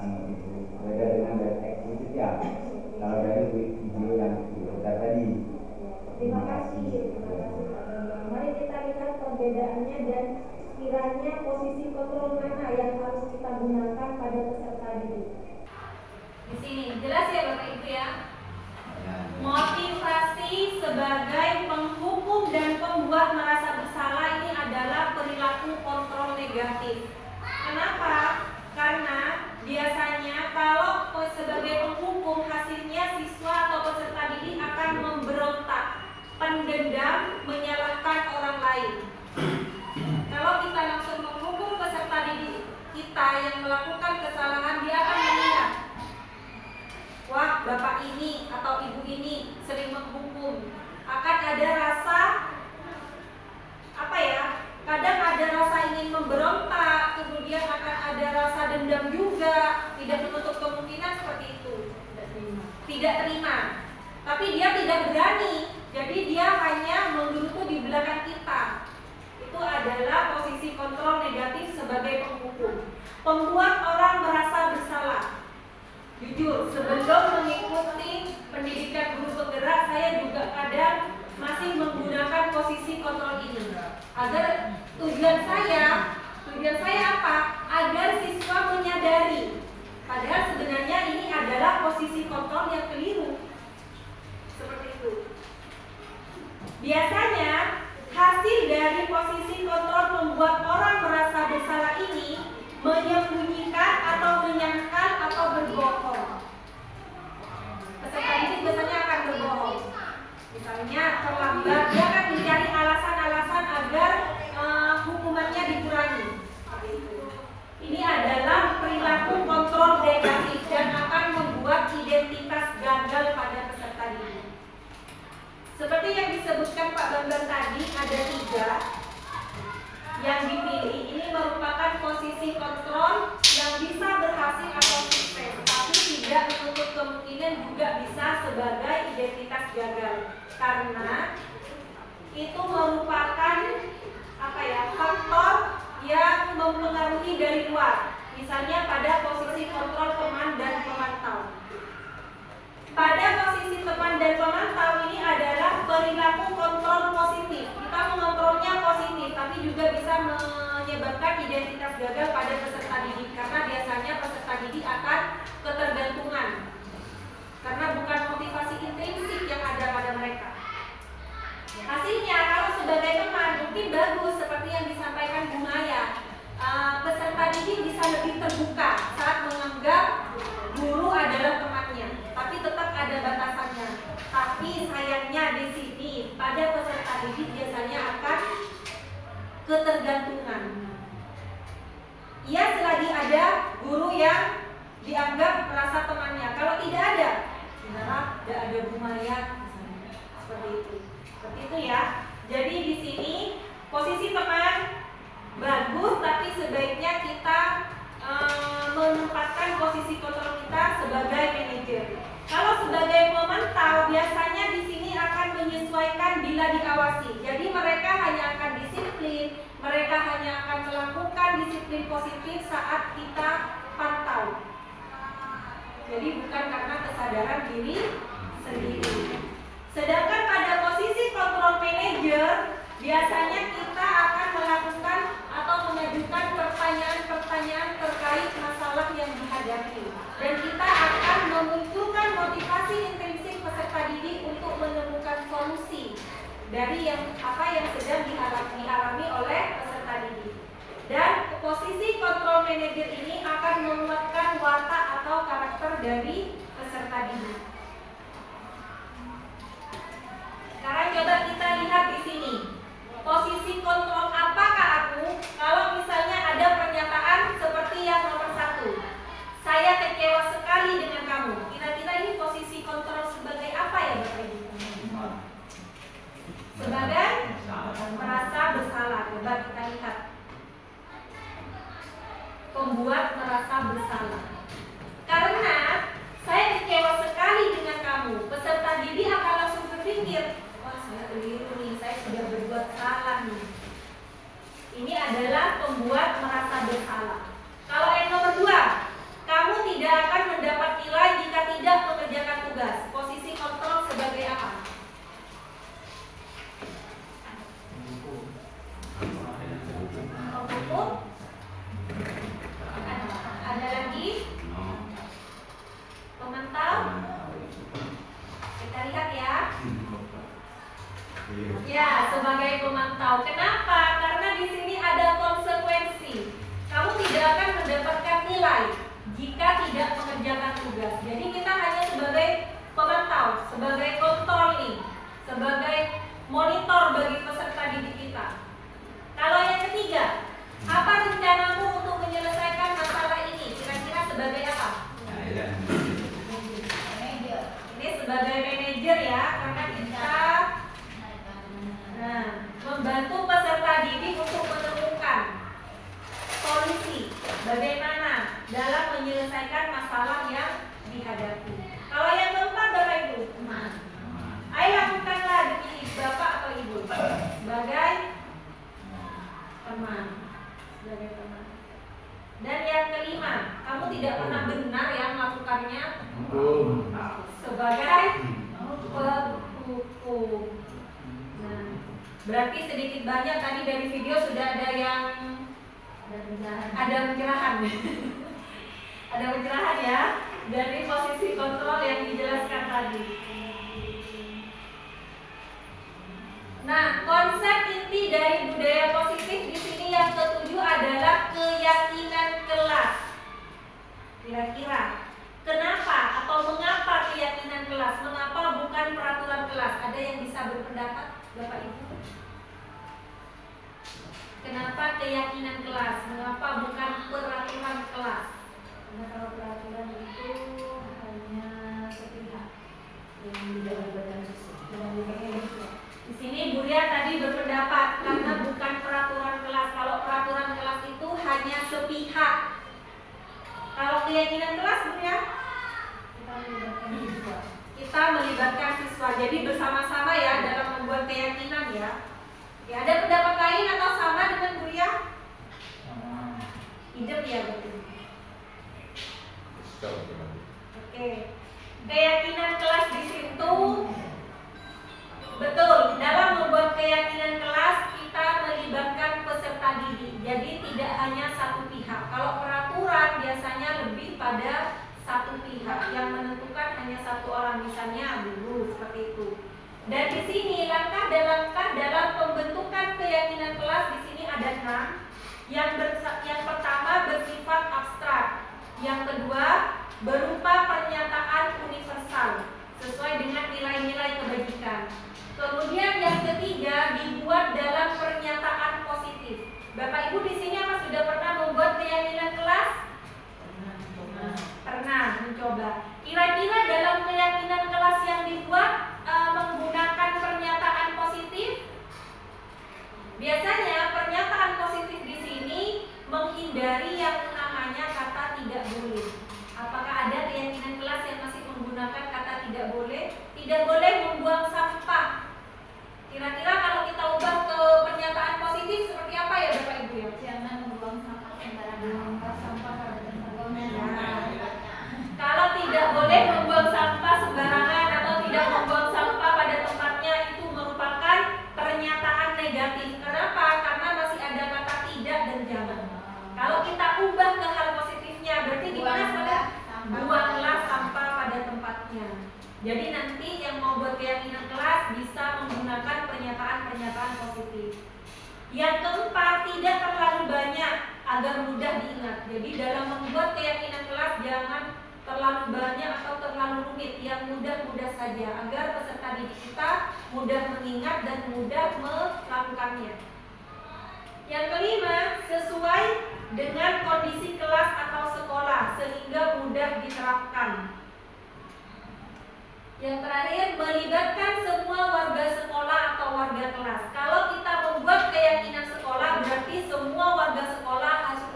Itu beda dengan dari eksplisit ya. Kalau dari video yang kita tadi. Terima kasih. Mari kita lihat perbedaannya dan kiranya posisi kontrol mana yang harus kita gunakan pada peserta didik. Di sini jelas ya Bapak Ibu ya. Motivasi sebagai penghukum dan pembuat merasa bersalah ini adalah perilaku kontrol negatif. Kenapa? Karena biasanya kalau sebagai penghukum hasilnya siswa atau peserta didik akan memberontak, pendendam, menyalahkan orang lain. Kalau kita langsung menghukum peserta didik kita yang melakukan kesalahan, dia akan mengingat, wah bapak ini atau ibu ini sering menghukum. Akan ada rasa apa ya? Kadang ada rasa ingin memberontak, kemudian akan ada rasa dendam juga. Tidak menutup kemungkinan seperti itu. Tidak terima. Tapi dia tidak berani. Jadi dia hanya menggerutu di belakang kita. Itu adalah posisi kontrol negatif sebagai penghukum. Pembuat orang merasa bersalah. Jujur, sebelum mengikuti pendidikan guru penggerak, saya juga kadang masih menggunakan posisi kontrol ini. Agar tujuan saya apa? Agar siswa menyadari. Padahal sebenarnya ini adalah posisi kontrol yang keliru. Seperti itu. Biasanya hasil dari posisi kontrol membuat orang merasa bersalah ini menyembunyikan atau menyangkal atau berbohong. Peserta didik biasanya akan berbohong. Misalnya terlambat, dia akan mencari alasan-alasan agar hukumannya dikurangi. Ini adalah perilaku kontrol negatif dan akan membuat identitas gagal pada peserta didik. Seperti yang disebutkan Pak Bambang tadi, ada 3 yang dipilih. Ini merupakan posisi kontrol yang gagal, karena itu merupakan faktor yang mempengaruhi dari luar, misalnya pada posisi kontrol teman dan pemantau. Pada posisi teman dan pemantau ini adalah perilaku kontrol positif. Kita mengontrolnya positif, tapi juga bisa menyebabkan identitas gagal pada peserta didik, karena biasanya peserta didik akan ketergantungan, karena bukan motivasi intrinsik yang ada pada mereka. Hasilnya kalau sebagai teman mungkin bagus, seperti yang disampaikan Bu Maya, peserta didik bisa lebih terbuka saat menganggap guru adalah temannya, tapi tetap ada batasannya. Tapi sayangnya di sini pada peserta didik biasanya akan ketergantungan. Ia selagi ada guru yang dianggap merasa temannya. Kalau tidak ada, tidak ada Bu Maya, seperti itu. Seperti itu ya. Jadi di sini posisi teman bagus, tapi sebaiknya kita menempatkan posisi kontrol kita sebagai manajer. Kalau sebagai pemantau, biasanya di sini akan menyesuaikan bila diawasi. Jadi mereka hanya akan disiplin, mereka hanya akan melakukan disiplin positif saat kita pantau. Jadi bukan karena kesadaran diri sendiri. Sedangkan pada posisi kontrol manager, biasanya kita akan melakukan atau mengajukan pertanyaan-pertanyaan terkait masalah yang dihadapi, dan kita akan memunculkan motivasi intrinsik peserta didik untuk menemukan solusi dari apa yang sedang dialami oleh peserta didik. Dan posisi kontrol manager ini akan menguatkan watak atau karakter dari peserta didik. Sekarang coba kita lihat di sini. Posisi kontrol apakah aku kalau misalnya ada pernyataan seperti yang nomor 1. Saya kecewa sekali dengan kamu. Kira-kira ini posisi kontrol sebagai apa ya Bapak Ibu? Sebagai merasa bersalah. Coba kita lihat. Pembuat merasa bersalah. Karena saya kecewa sekali dengan kamu, peserta didik akan langsung berpikir, wah saya keliru nih, saya sudah berbuat salah nih. Ini adalah pembuat merasa bersalah. Kalau yang nomor 2, kamu tidak akan mendapat nilai jika tidak mengerjakan tugas. Posisi kontrol sebagai apa? Hukum. Ada lagi? Pemantau. Kita lihat ya. Ya, sebagai pemantau. Kenapa? Karena di sini ada konsekuensi. Kamu tidak akan mendapatkan nilai jika tidak mengerjakan tugas. Jadi kita hanya sebagai pemantau, sebagai kontrol, sebagai monitor bagi peserta didik kita. Kalau yang ketiga, apa rencanamu untuk menyelesaikan masalah ini? Kira-kira sebagai apa? Ini sebagai manajer ya, karena kita membantu peserta didik untuk menemukan solusi bagaimana dalam menyelesaikan masalah yang dihadapi. Kalau yang keempat Bapak Ibu, teman. Ayo lakukanlah demi Bapak atau Ibu sebagai teman. Sebagai teman. Dan yang kelima, kamu tidak pernah benar ya melakukannya sebagai penghukum. Nah, berarti sedikit banyak tadi dari video sudah ada yang ada pencerahan. Ada pencerahan ya dari posisi kontrol yang dijelaskan tadi. Nah, konsep inti dari budaya positif di sini yang ketujuh adalah keyakinan kelas. Kira-kira kenapa atau mengapa keyakinan kelas? Mengapa bukan peraturan kelas? Ada yang bisa berpendapat, Bapak Ibu? Kenapa keyakinan kelas? Mengapa bukan peraturan kelas? Karena kalau peraturan itu hanya sepihak yang dijalankan sesuai. Di sini Bu Ria tadi berpendapat karena bukan peraturan kelas. Kalau peraturan kelas itu hanya sepihak. Kalau keyakinan kelas Bu Ria, kita melibatkan juga. kita melibatkan siswa. Jadi bersama-sama ya dalam membuat keyakinan ya. Ya, ada pendapat lain atau sama dengan Bu Ria? Idem ya betul. Oke. Keyakinan kelas di situ betul. Dalam membuat keyakinan kelas kita melibatkan peserta didik. Jadi tidak hanya satu pihak. Kalau peraturan biasanya lebih pada satu pihak, yang menentukan hanya satu orang, misalnya guru, seperti itu. Dan di sini langkah dalam pembentukan keyakinan kelas di sini ada 6. Yang pertama bersifat abstrak, yang kedua berupa pernyataan universal sesuai dengan nilai-nilai kebajikan. Kemudian yang ketiga dibuat dalam pernyataan positif. Bapak Ibu di sini apa sudah pernah membuat keyakinan kelas? Pernah mencoba. Kira-kira dalam keyakinan kelas yang dibuat menggunakan pernyataan positif? Biasanya pernyataan positif di sini menghindari yang namanya kata tidak boleh. Apakah ada keyakinan kelas yang masih menggunakan kata tidak boleh? Tidak boleh membuang sampah. Kira-kira kalau kita ubah ke pernyataan positif seperti apa ya Bapak Ibu ya? Jangan membuang sampah sembarangan, sampah pada tempatnya. Kalau tidak boleh membuang sampah sembarangan atau tidak membuang sampah pada tempatnya, itu merupakan pernyataan negatif. Kenapa? Karena masih ada kata tidak dan jangan. Kalau kita ubah ke hal positifnya, berarti gimana? Buanglah sampah pada tempatnya. Jadi nanti yang mau buat keyakinan kelas bisa menggunakan pernyataan-pernyataan positif. Yang keempat, tidak terlalu banyak agar mudah diingat. Jadi dalam membuat keyakinan kelas jangan terlalu banyak atau terlalu rumit, yang mudah-mudah saja agar peserta didik kita mudah mengingat dan mudah melakukannya. Yang kelima, sesuai dengan kondisi kelas atau sekolah sehingga mudah diterapkan. Yang terakhir, melibatkan semua warga sekolah atau warga kelas. Kalau kita membuat keyakinan sekolah, berarti semua warga sekolah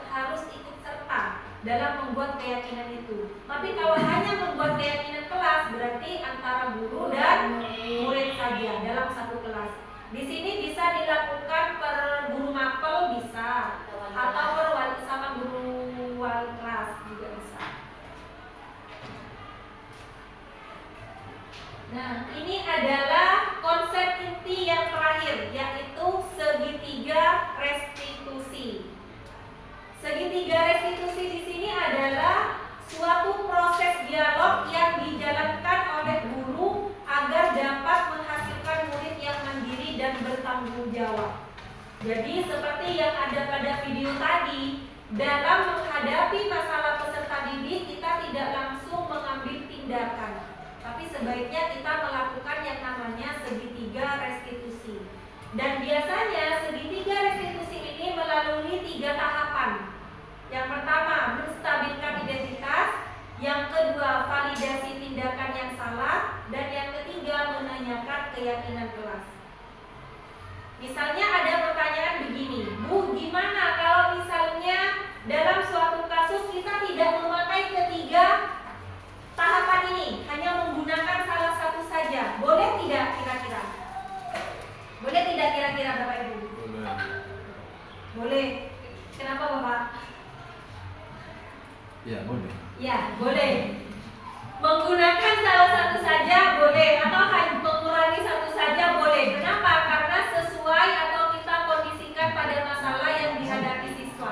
harus ikut serta dalam membuat keyakinan itu. Tapi kalau hanya membuat keyakinan kelas, berarti antara guru dan murid saja dalam satu kelas. Di sini bisa dilakukan per guru mapel bisa, atau per wali sama guru wali kelas juga bisa. Nah, ini adalah konsep inti yang terakhir, yaitu segitiga restitusi. Segitiga restitusi di sini adalah suatu proses dialog yang dijalankan oleh guru agar dapat menghasilkan murid yang mandiri dan bertanggung jawab. Jadi seperti yang ada pada video tadi, dalam menghadapi masalah peserta didik kita tidak langsung mengambil tindakan, tapi sebaiknya kita melakukan yang namanya segitiga restitusi. Dan biasanya segitiga restitusi ini melalui 3 tahapan. Yang pertama, menstabilkan identitas. Yang kedua, validasi tindakan yang salah. Dan yang ketiga, menanyakan keyakinan kelas. Misalnya ada pertanyaan begini, Bu, gimana kalau misalnya dalam suatu kasus kita tidak memakai ketiga tahapan ini, hanya menggunakan salah satu saja, boleh tidak kira-kira? Boleh tidak kira-kira Bapak Ibu? Boleh. Kenapa Bapak? Ya boleh. Ya boleh. Menggunakan salah satu saja boleh, atau hanya mengurangi satu saja boleh. Kenapa? Karena sesuai atau kita kondisikan pada masalah yang dihadapi siswa.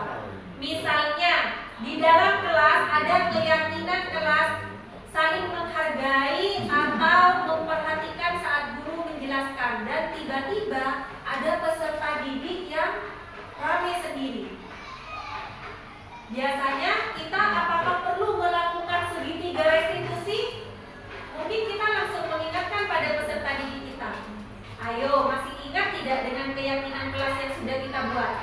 Misalnya di dalam kelas ada keyakinan kelas saling menghargai atau memperhatikan saat guru menjelaskan, dan tiba-tiba ada peserta didik yang rame sendiri. Biasanya kita apakah perlu melakukan segitiga restitusi? Mungkin kita langsung mengingatkan pada peserta didik kita, ayo masih ingat tidak dengan keyakinan kelas yang sudah kita buat?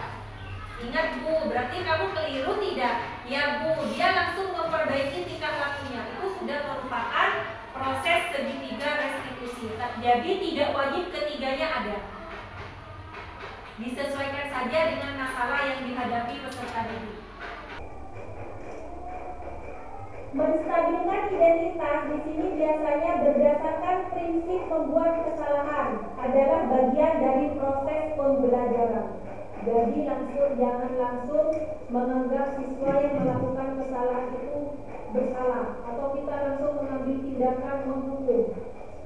Ingat Bu, berarti kamu keliru tidak? Ya Bu, dia langsung memperbaiki tingkah lakunya. Itu sudah merupakan proses segitiga restitusi. Jadi tidak wajib ketiganya ada. Disesuaikan saja dengan masalah yang dihadapi peserta didik. Menstabilkan identitas di sini biasanya berdasarkan prinsip membuat kesalahan adalah bagian dari proses pembelajaran. Jadi jangan langsung menganggap siswa yang melakukan kesalahan itu bersalah atau kita langsung mengambil tindakan menghukum.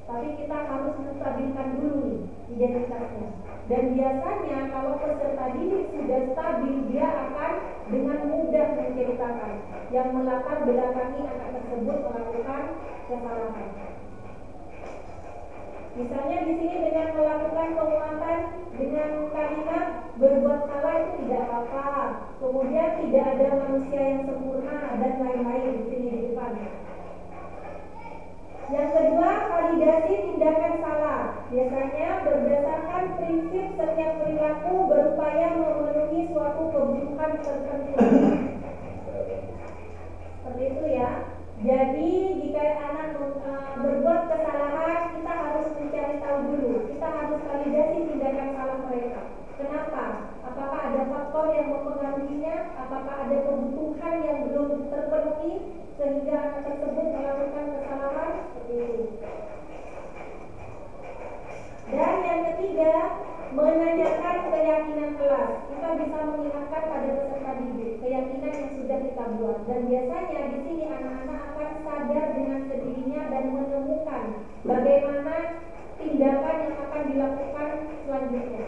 Tapi kita harus menstabilkan dulu nih identitasnya. Dan biasanya kalau peserta didik sudah stabil, dia akan dengan mudah menceritakan yang melatar belakangi anak tersebut melakukan kesalahan. Misalnya di sini dengan melakukan penguatan dengan kalimat berbuat salah itu tidak apa-apa. Kemudian tidak ada manusia yang sempurna dan lain-lain di sini di depan. Yang kedua, validasi tindakan salah. Biasanya berdasarkan prinsip setiap perilaku berupaya memenuhi suatu kebutuhan tertentu. Seperti itu ya. Jadi jika anak berbuat kesalahan, kita harus mencari tahu dulu. Kita harus validasi tindakan salah mereka. Kenapa? Apakah ada faktor yang mempengaruhinya? Apakah ada kebutuhan yang belum terpenuhi sehingga anak tersebut melakukan kesalahan? Seperti itu. Dan yang ketiga, menanyakan keyakinan kelas. Kita bisa mengingatkan pada peserta didik keyakinan yang sudah kita buat. Dan biasanya di sini anak-anak akan sadar dengan sendirinya dan menemukan bagaimana tindakan yang akan dilakukan selanjutnya.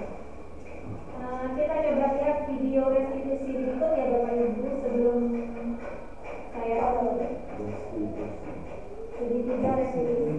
Kita coba lihat video restitusi berikut ya Bapak Ibu sebelum saya segitiga restitusi.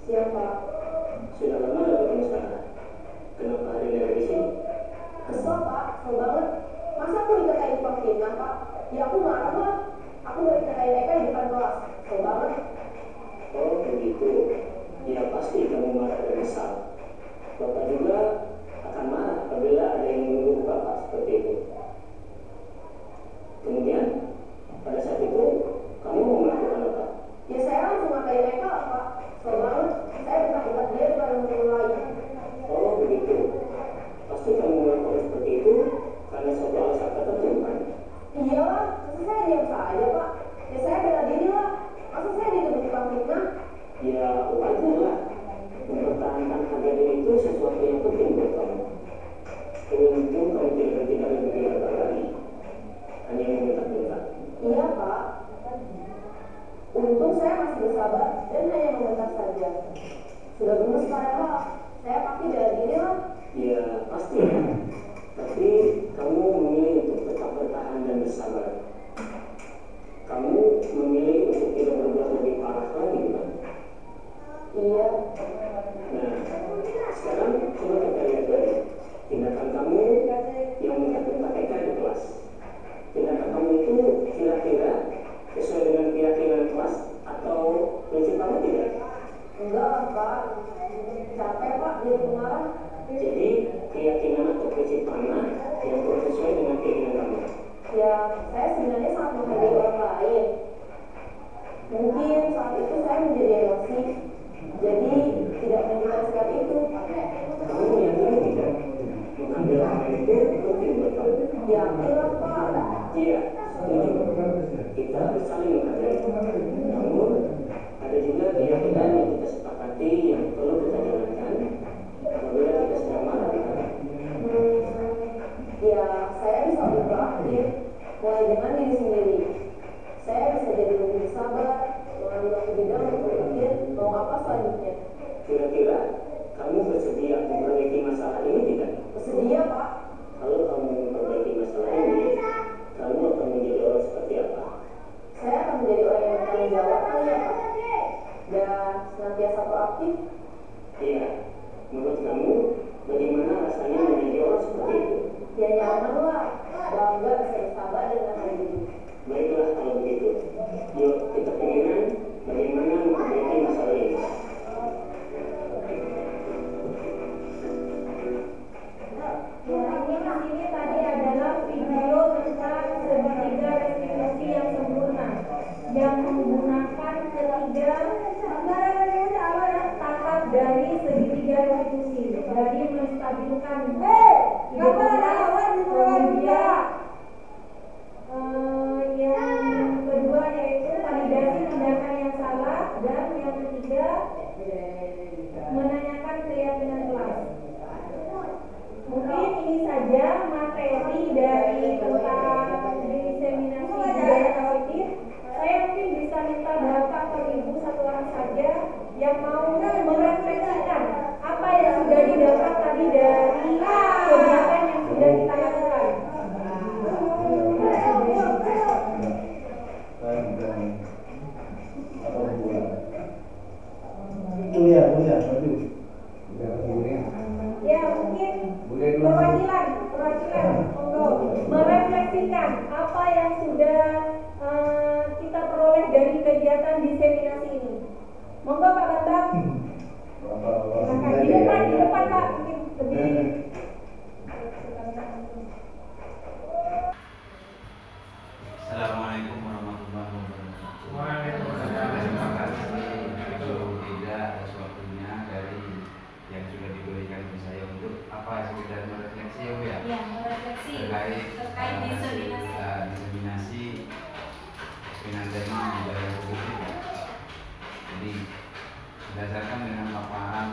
Siapa? Sudah lama gak ketemu sana. Kenapa hari ini ada di sini? Kesel Pak, kesel banget. Masa aku dikatain Pak Fitnah Pak? Ya aku marah lah. Aku gak dikatain Eka di depan kelas. Kesel banget. Oh begitu. Ya pasti kamu marah dan kesal. Bapak juga akan marah apabila ada yang menuduh Bapak seperti itu. Kemudian pada saat itu kamu mau melakukan apa? Ya saya langsung ngatain Eka lah Pak. Kesel banget. Saya berkata dia depan teman lain. Oh begitu. Pasti kamu melakukan seperti itu karena suatu alasan tertentu kan? Iya lah, masa saya diam saja Pak. Ya saya bela diri lah. Masa saya dituduh Pak Fitnah? Ya wajar lah. Mempertahankan harga diri itu sesuatu yang penting buat kamu. Untung kamu tidak bertindak lebih gila lagi. Hanya membentak-bentak. Iya Pak. Untung saya masih bersabar dan hanya membentak saja. Sudah gemes padahal. Saya pasti bela diri lah. Ya pasti ya. Tapi kamu memilih untuk tetap bertahan dan bersabar. Kamu memilih untuk tidak berbuat lebih parah lagi kan? Iya. Nah, sekarang coba kita lihat lagi tindakan kamu yang menyentuh Eka di kelas. Tindakan kamu itu kira-kira sesuai dengan keyakinan kelas atau prinsip kamu tidak? Enggak lah Pak. Capek Pak jadi pengarang. Jadi keyakinan atau prinsip mana yang sesuai dengan keinginan kamu? Ya, saya sebenarnya sangat menghargai orang lain. Mungkin saat itu saya menjadi emosi, jadi tidak menunjukkan sikap itu. Kamu meyakini tidak? Mengambil hal itu penting buat kamu. Yakin lah Pak. Iya, setuju. Kita harus saling menghargai. Namun ada juga keyakinan yang kita sepakati yang perlu kita jalankan apabila kita sedang marah. Ya, saya bisa lebih proaktif, mulai dengan diri sendiri. Saya bisa jadi lebih sabar, mengambil waktu jeda untuk berpikir mau apa selanjutnya. Kira-kira kamu bersedia memperbaiki masalah ini tidak? Bersedia Pak. Kalau kamu memperbaiki masalah ini, kamu akan menjadi orang seperti apa? Saya akan menjadi perwakilan, monggo merefleksikan apa yang sudah kita peroleh dari kegiatan diseminasi ini. Monggo Pak Bambang. Silakan di depan Pak, mungkin lebih. Assalamualaikum warahmatullahi wabarakatuh. Waalaikumsalam. Terima kasih Ibu Ida atas waktunya dari yang sudah diberikan ke saya untuk apa sekedar merefleksi ya Bu ya. Ya, merefleksi terkait diseminasi dengan tema budaya positif. Jadi berdasarkan dengan paparan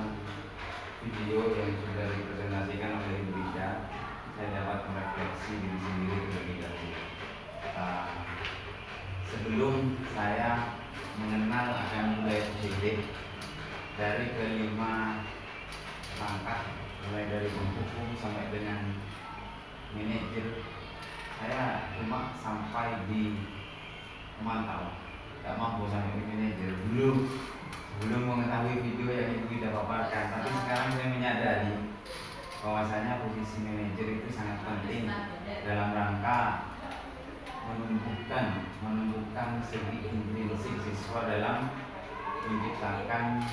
video yang sudah dipresentasikan oleh Ibu Ida, saya dapat merefleksi diri sendiri terlebih dahulu. Sebelum saya mengenal akan budaya positif dari kelima langkah, mulai dari hukum sampai dengan manajer, saya cuma sampai di memantau, tidak mampu sampai di manajer belum mengetahui video yang Ibu Ida paparkan. Tapi sekarang saya menyadari bahwasanya posisi manajer itu sangat penting dalam rangka menumbuhkan segi intrinsik siswa dalam menciptakan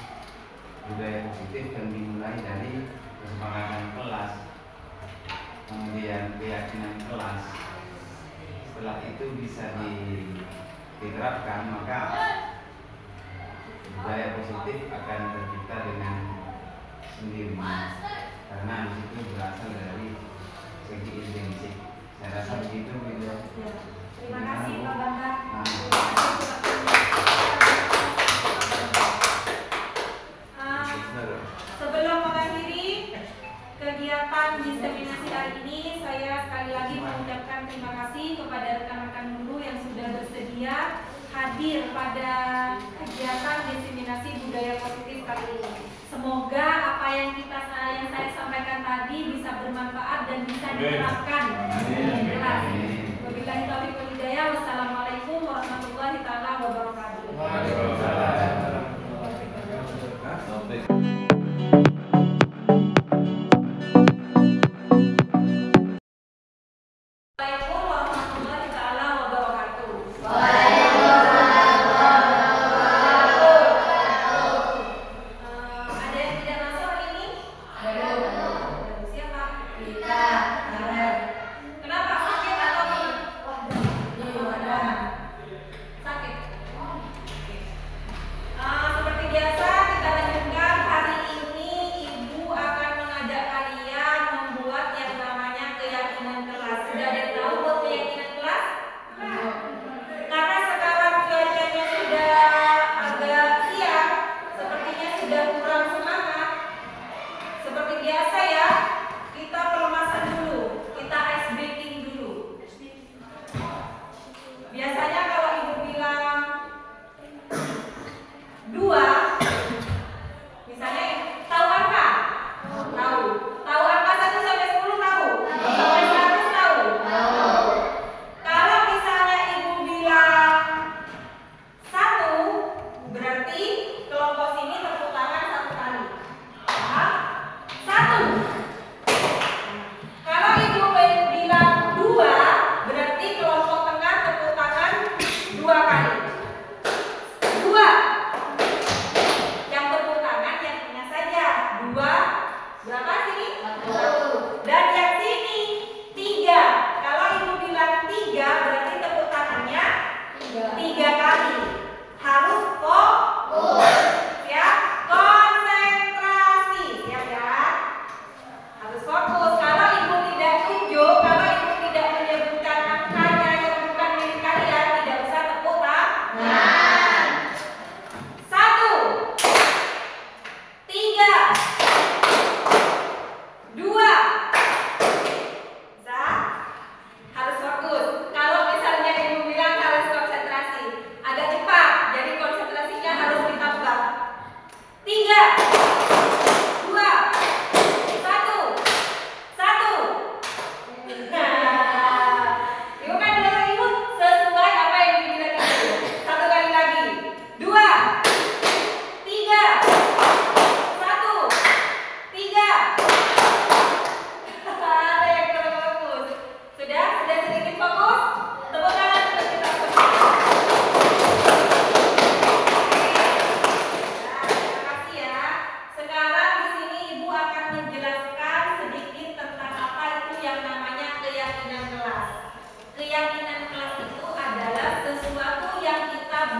budaya positif yang dimulai dari kesepakatan kelas, kemudian keyakinan kelas. Setelah itu bisa diterapkan, maka budaya positif akan tercipta dengan sendirinya, karena di situ berasal dari segi intrinsik. Saya rasa begitu gitu. Terima kasih Pak Bambang. Sebelum mengakhiri kegiatan diseminasi hari ini, saya sekali lagi mengucapkan terima kasih kepada rekan-rekan guru yang sudah bersedia hadir pada kegiatan diseminasi budaya positif kali ini. Semoga apa yang saya sampaikan tadi bisa bermanfaat dan bisa diterapkan dengan jelas. Wabillahi taufiq wal hidayah. Wassalamualaikum warahmatullahi wabarakatuh. Kenapa sakit atau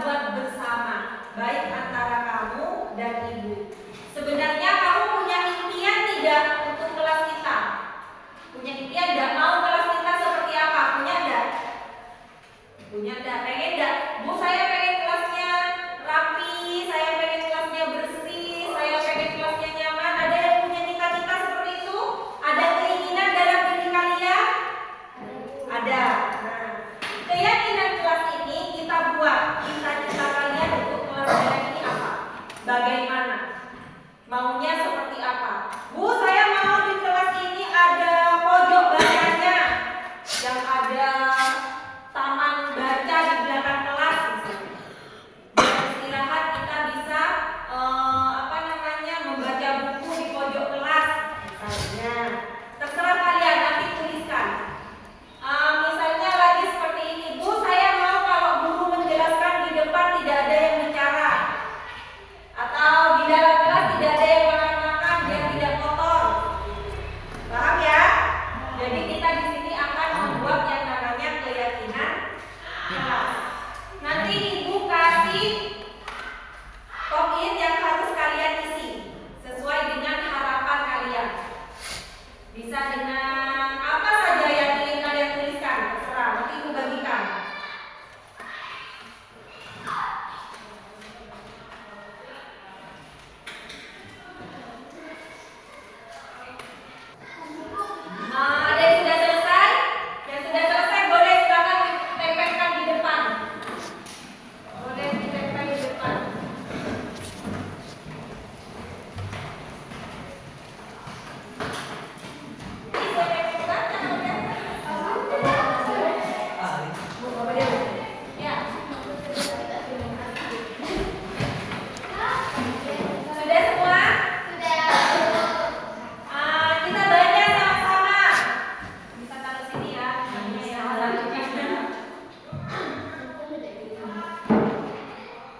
buat bersama, baik antara kamu dan ibu. Sebenarnya kamu punya impian tidak untuk kelas kita? Punya impian tidak? Mau kelas kita seperti apa? Punya enggak? Punya enggak? Pengen enggak? Bu, saya pengen kelasnya rapi, saya pengen kelasnya bersih, saya pengen kelasnya nyaman. Ada yang punya cita-cita seperti itu? Ada keinginan dalam diri kalian? Ada. Nah, keyakinan kelas ini kita buat. Cita-cita kalian untuk kelas saya ini apa? Bagaimana? Maunya seperti apa? Bu, saya mau di kelas ini ada pojok bacanya, yang ada taman baca di belakang kelas misalnya. Biar istirahat kita bisa membaca buku di pojok kelas misalnya. Terserah kalian, nanti tuliskan. Misalnya lagi seperti ini, Bu, saya mau kalau guru menjelaskan di depan tidak ada yang bicara, atau di dalam kelas tidak ada yang makan-makan biar tidak kotor. Paham ya? Jadi kita di sini akan membuat yang namanya keyakinan kelas. Nanti ibu kasih poin yang harus kalian isi sesuai dengan harapan kalian. Bisa dengan apa saja yang ingin kalian tuliskan, terserah. Nanti ibu bagikan. Ada yang sudah selesai? Yang sudah selesai boleh silakan ditempelkan di depan. Boleh ditempel di depan. Sudah semua? Kita baca sama-sama. Bisa taruh sini ya.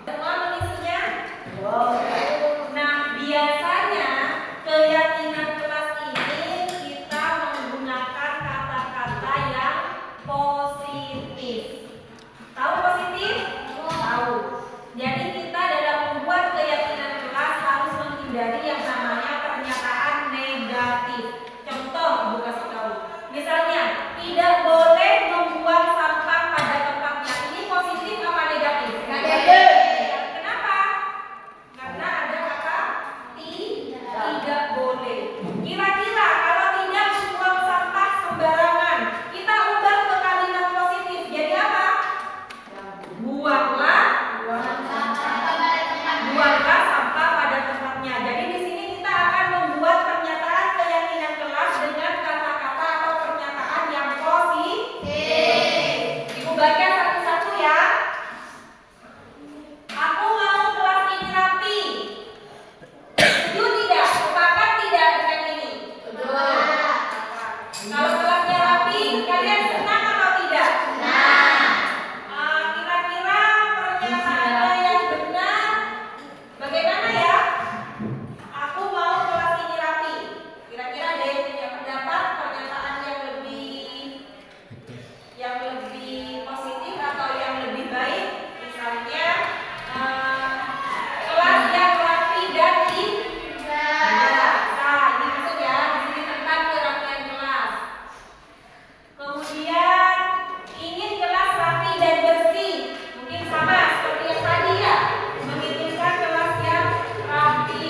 Semua mengisinya? Nah, biasanya keyakinan kelas ini kita menggunakan kata-kata yang positif. Tahu positif? Tahu. Jadi kita dalam membuat keyakinan kelas harus menghindari yang namanya pernyataan negatif. Contoh, ibu kasih tahu. Misalnya, tidak boleh membuang sampah pada tempatnya. Ini positif apa negatif? Negatif. Kenapa? Karena ada kata tidak boleh. Kira-kira kalau tidak membuang sampah sembarangan, kita ubah ke kalimat positif. Jadi apa? Buanglah sampah pada tempatnya. Jadi di sini kita akan membuat pernyataan keyakinan kelas dengan kata-kata atau pernyataan yang positif. Ibu baca satu-satu ya. Aku mau kelas ini rapi. Setuju tidak? Sepakat tidak dengan ini? Kalau kelasnya rapi, kalian senang atau tidak? Kira-kira pernyataannya yang benar bagaimana ya? Aku mau kelas ini rapi. Kira-kira ada yang punya pendapat pernyataan yang lebih positif atau yang lebih baik? Misalnya kelas yang rapi dan indah. Nah, ini maksud ya, di sini tentang kerapian kelas. Kemudian ingin kelas rapi dan bersih. Mungkin sama seperti yang tadi ya, menginginkan kelas yang rapi.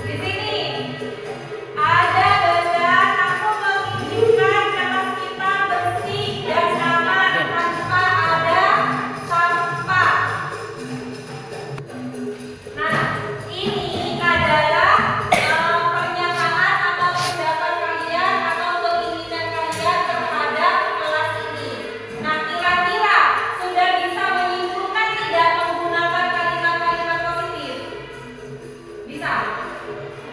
Di sini ada bacaan aku menginginkan kelas kita bersih dan aman tanpa ada sampah. Nah, ini adalah pernyataan atau pendapat kalian atau keinginan kalian terhadap kelas ini. Nah, kira-kira sudah bisa menyimpulkan tidak menggunakan kalimat-kalimat positif? Bisa?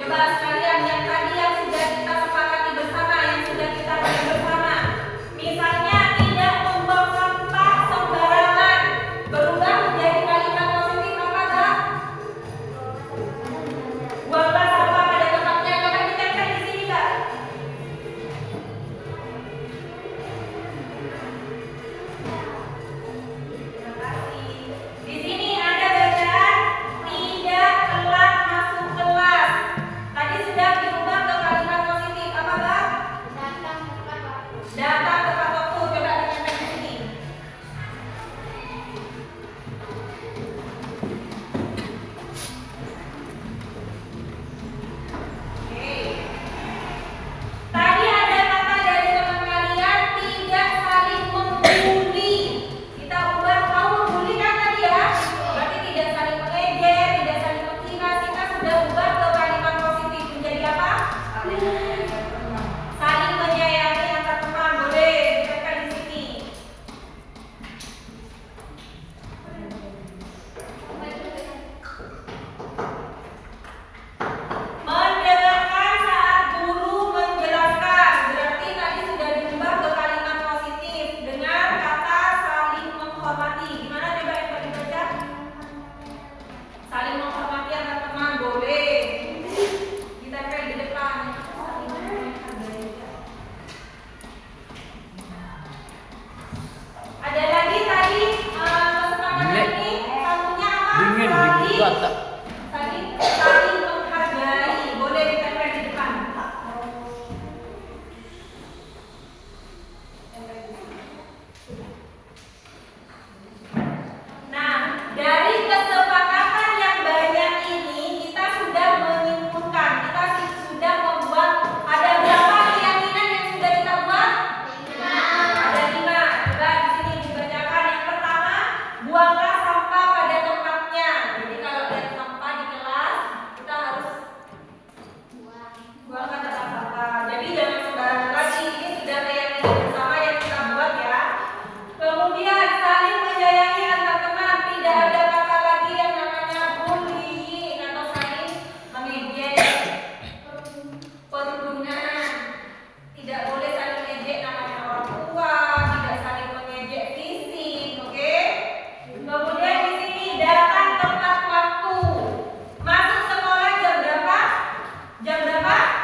Coba sekalian yang tadi yang sudah kita sepakati bersama, yang sudah kita bahas bersama. Misalnya tidak membuang sampah sembarangan, berubah menjadi kalimat positif apa enggak? Buanglah sampah pada tempatnya. Coba ditempel di sini enggak?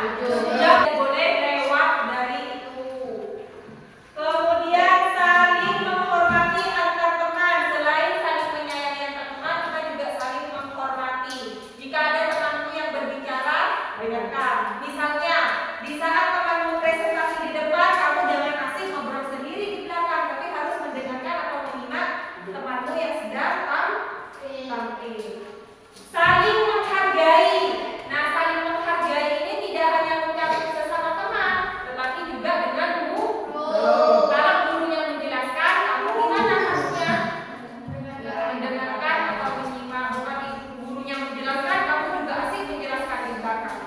Tidak boleh lewat dari itu. Kemudian saling menghormati antar teman. Selain saling menyayangi antar teman, kita juga saling menghormati. Jika ada temanmu yang berbicara, dengarkan. Misalnya, di saat temanmu presentasi di depan, kamu jangan asik ngobrol sendiri di belakang, tapi harus mendengarkan atau menyimak temanmu yang sedang tampil. Saling menghargai. Nah, saling menghargai ini tidak hanya mencakup sesama teman, tetapi juga dengan guru. Kalau gurunya menjelaskan, kamu gimana harusnya? Mendengarkan atau menyimak. Bukan gurunya menjelaskan, kamu juga asik menjelaskan di belakang.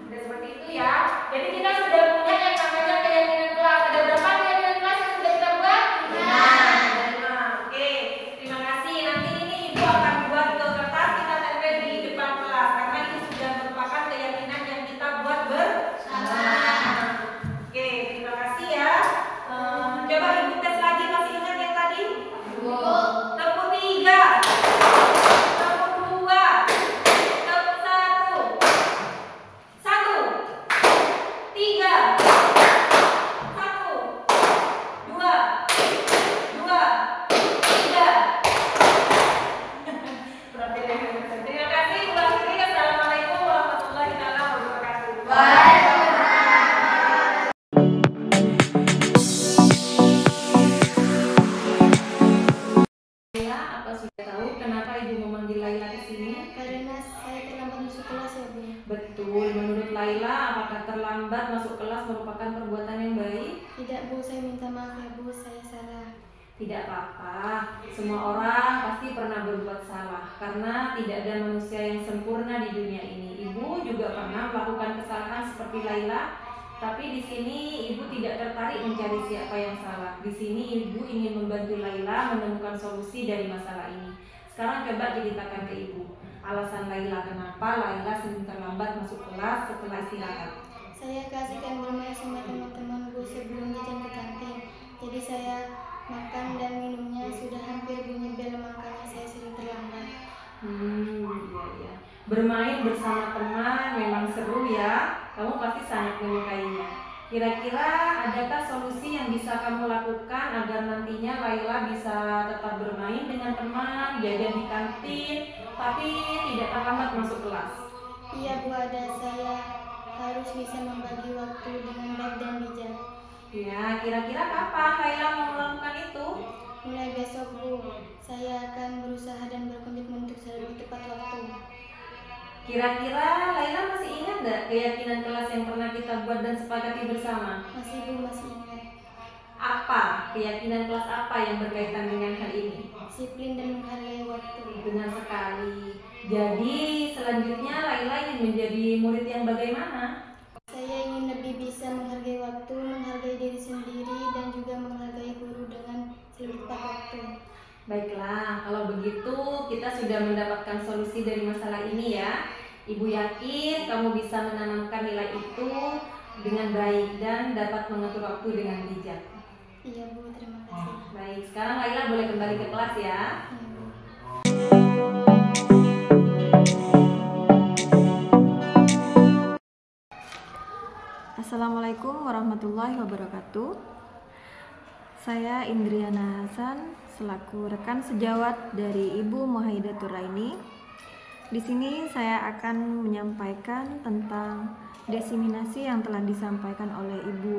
Dan seperti itu ya. Jadi kita sudah punya yang namanya keyakinan kelas. Ada berapa keyakinan kelas yang sudah kita buat? 5. Oke, terima kasih. Nanti ini Ibu akan buat ke kertas, kita tempel di depan kelas karena ini sudah merupakan keyakinan yang kita buat bersama. Oke, terima kasih ya. Coba Ibu tes lagi, masih ingat yang tadi? Tepuk 3, tepuk 2, tepuk 1, 1, 3, 1, 2, 2, 3. Berarti terima kasih. Ulang lagi. Assalamualaikum warahmatullahi wabarakatuh. Laila, apa sudah tahu kenapa Ibu memanggil Laila ke sini? Karena saya terlambat masuk kelas ya Bu. Betul. Menurut Laila, apakah terlambat masuk kelas merupakan perbuatan yang baik? Tidak Bu, saya minta maaf ya Bu, saya salah. Tidak apa-apa, semua orang pasti pernah berbuat salah karena tidak ada manusia yang sempurna di dunia ini. Ibu juga pernah melakukan kesalahan seperti Laila, tapi di sini Ibu tidak tertarik mencari siapa yang salah. Di sini Ibu ingin membantu Laila menemukan solusi dari masalah ini. Sekarang coba ceritakan ke Ibu alasan Laila kenapa Laila sering terlambat masuk kelas setelah istirahat. Saya keasikan bermain sama teman-temanku sebelum jajan ke kantin. Jadi saya makan dan minumnya sudah hampir bunyi bel, makanya saya sering terlambat. Iya. Bermain bersama teman memang seru ya. Kamu pasti sangat menyukainya. Kira-kira adakah solusi yang bisa kamu lakukan agar nantinya Laila bisa tetap bermain dengan teman, jajan di kantin, tapi tidak terlambat masuk kelas? Iya Bu, ada. Saya harus bisa membagi waktu dengan baik dan bijak. Ya, kira-kira kapan Laila mau melakukan itu? Mulai besok Bu, saya akan berusaha dan berkomitmen untuk selalu tepat waktu. Kira-kira Laila masih ingat nggak keyakinan kelas yang pernah kita buat dan sepakati bersama? Masih Bu, masih ingat. Apa? Keyakinan kelas apa yang berkaitan dengan hal ini? Disiplin dan menghargai waktu. Benar sekali. Jadi selanjutnya Laila ingin menjadi murid yang bagaimana? Saya ingin lebih bisa menghargai waktu, menghargai diri sendiri, dan juga menghargai guru dengan selalu tepat waktu. Baiklah, kalau begitu kita sudah mendapatkan solusi dari masalah ini ya. Ibu yakin kamu bisa menanamkan nilai itu dengan baik dan dapat mengatur waktu dengan bijak. Iya Bu, terima kasih. Baik, sekarang Laila boleh kembali ke kelas ya. Iya Bu. Assalamualaikum warahmatullahi wabarakatuh. Saya Indriana Hasan selaku rekan sejawat dari Ibu Muhaidatur Raini. Di sini saya akan menyampaikan tentang diseminasi yang telah disampaikan oleh Ibu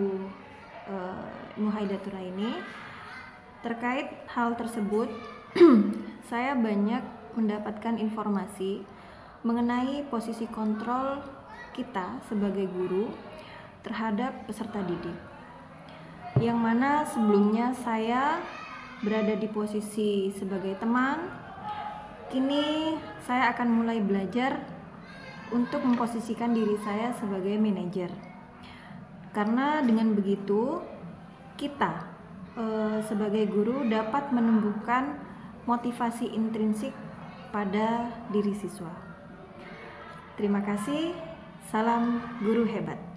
Muhaidatur Raini. Terkait hal tersebut, saya banyak mendapatkan informasi mengenai posisi kontrol kita sebagai guru terhadap peserta didik, yang mana sebelumnya saya berada di posisi sebagai teman. Kini saya akan mulai belajar untuk memposisikan diri saya sebagai manajer, karena dengan begitu kita sebagai guru dapat menumbuhkan motivasi intrinsik pada diri siswa. Terima kasih. Salam guru hebat.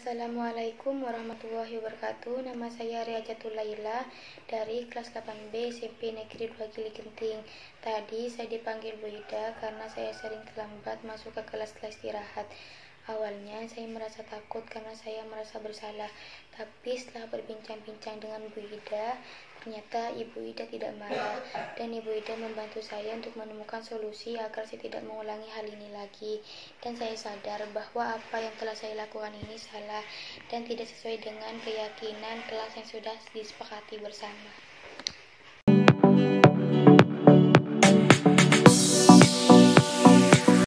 Assalamualaikum warahmatullahi wabarakatuh. Nama saya Riajatul Laila dari kelas 8B SMP Negeri 2 Gili Genting. Tadi saya dipanggil Bu Ida karena saya sering terlambat masuk ke kelas-kelas istirahat. Awalnya saya merasa takut karena saya merasa bersalah. Tapi setelah berbincang-bincang dengan Bu Ida, ternyata Ibu Ida tidak marah. Dan Ibu Ida membantu saya untuk menemukan solusi agar saya tidak mengulangi hal ini lagi. Dan saya sadar bahwa apa yang telah saya lakukan ini salah dan tidak sesuai dengan keyakinan kelas yang sudah disepakati bersama.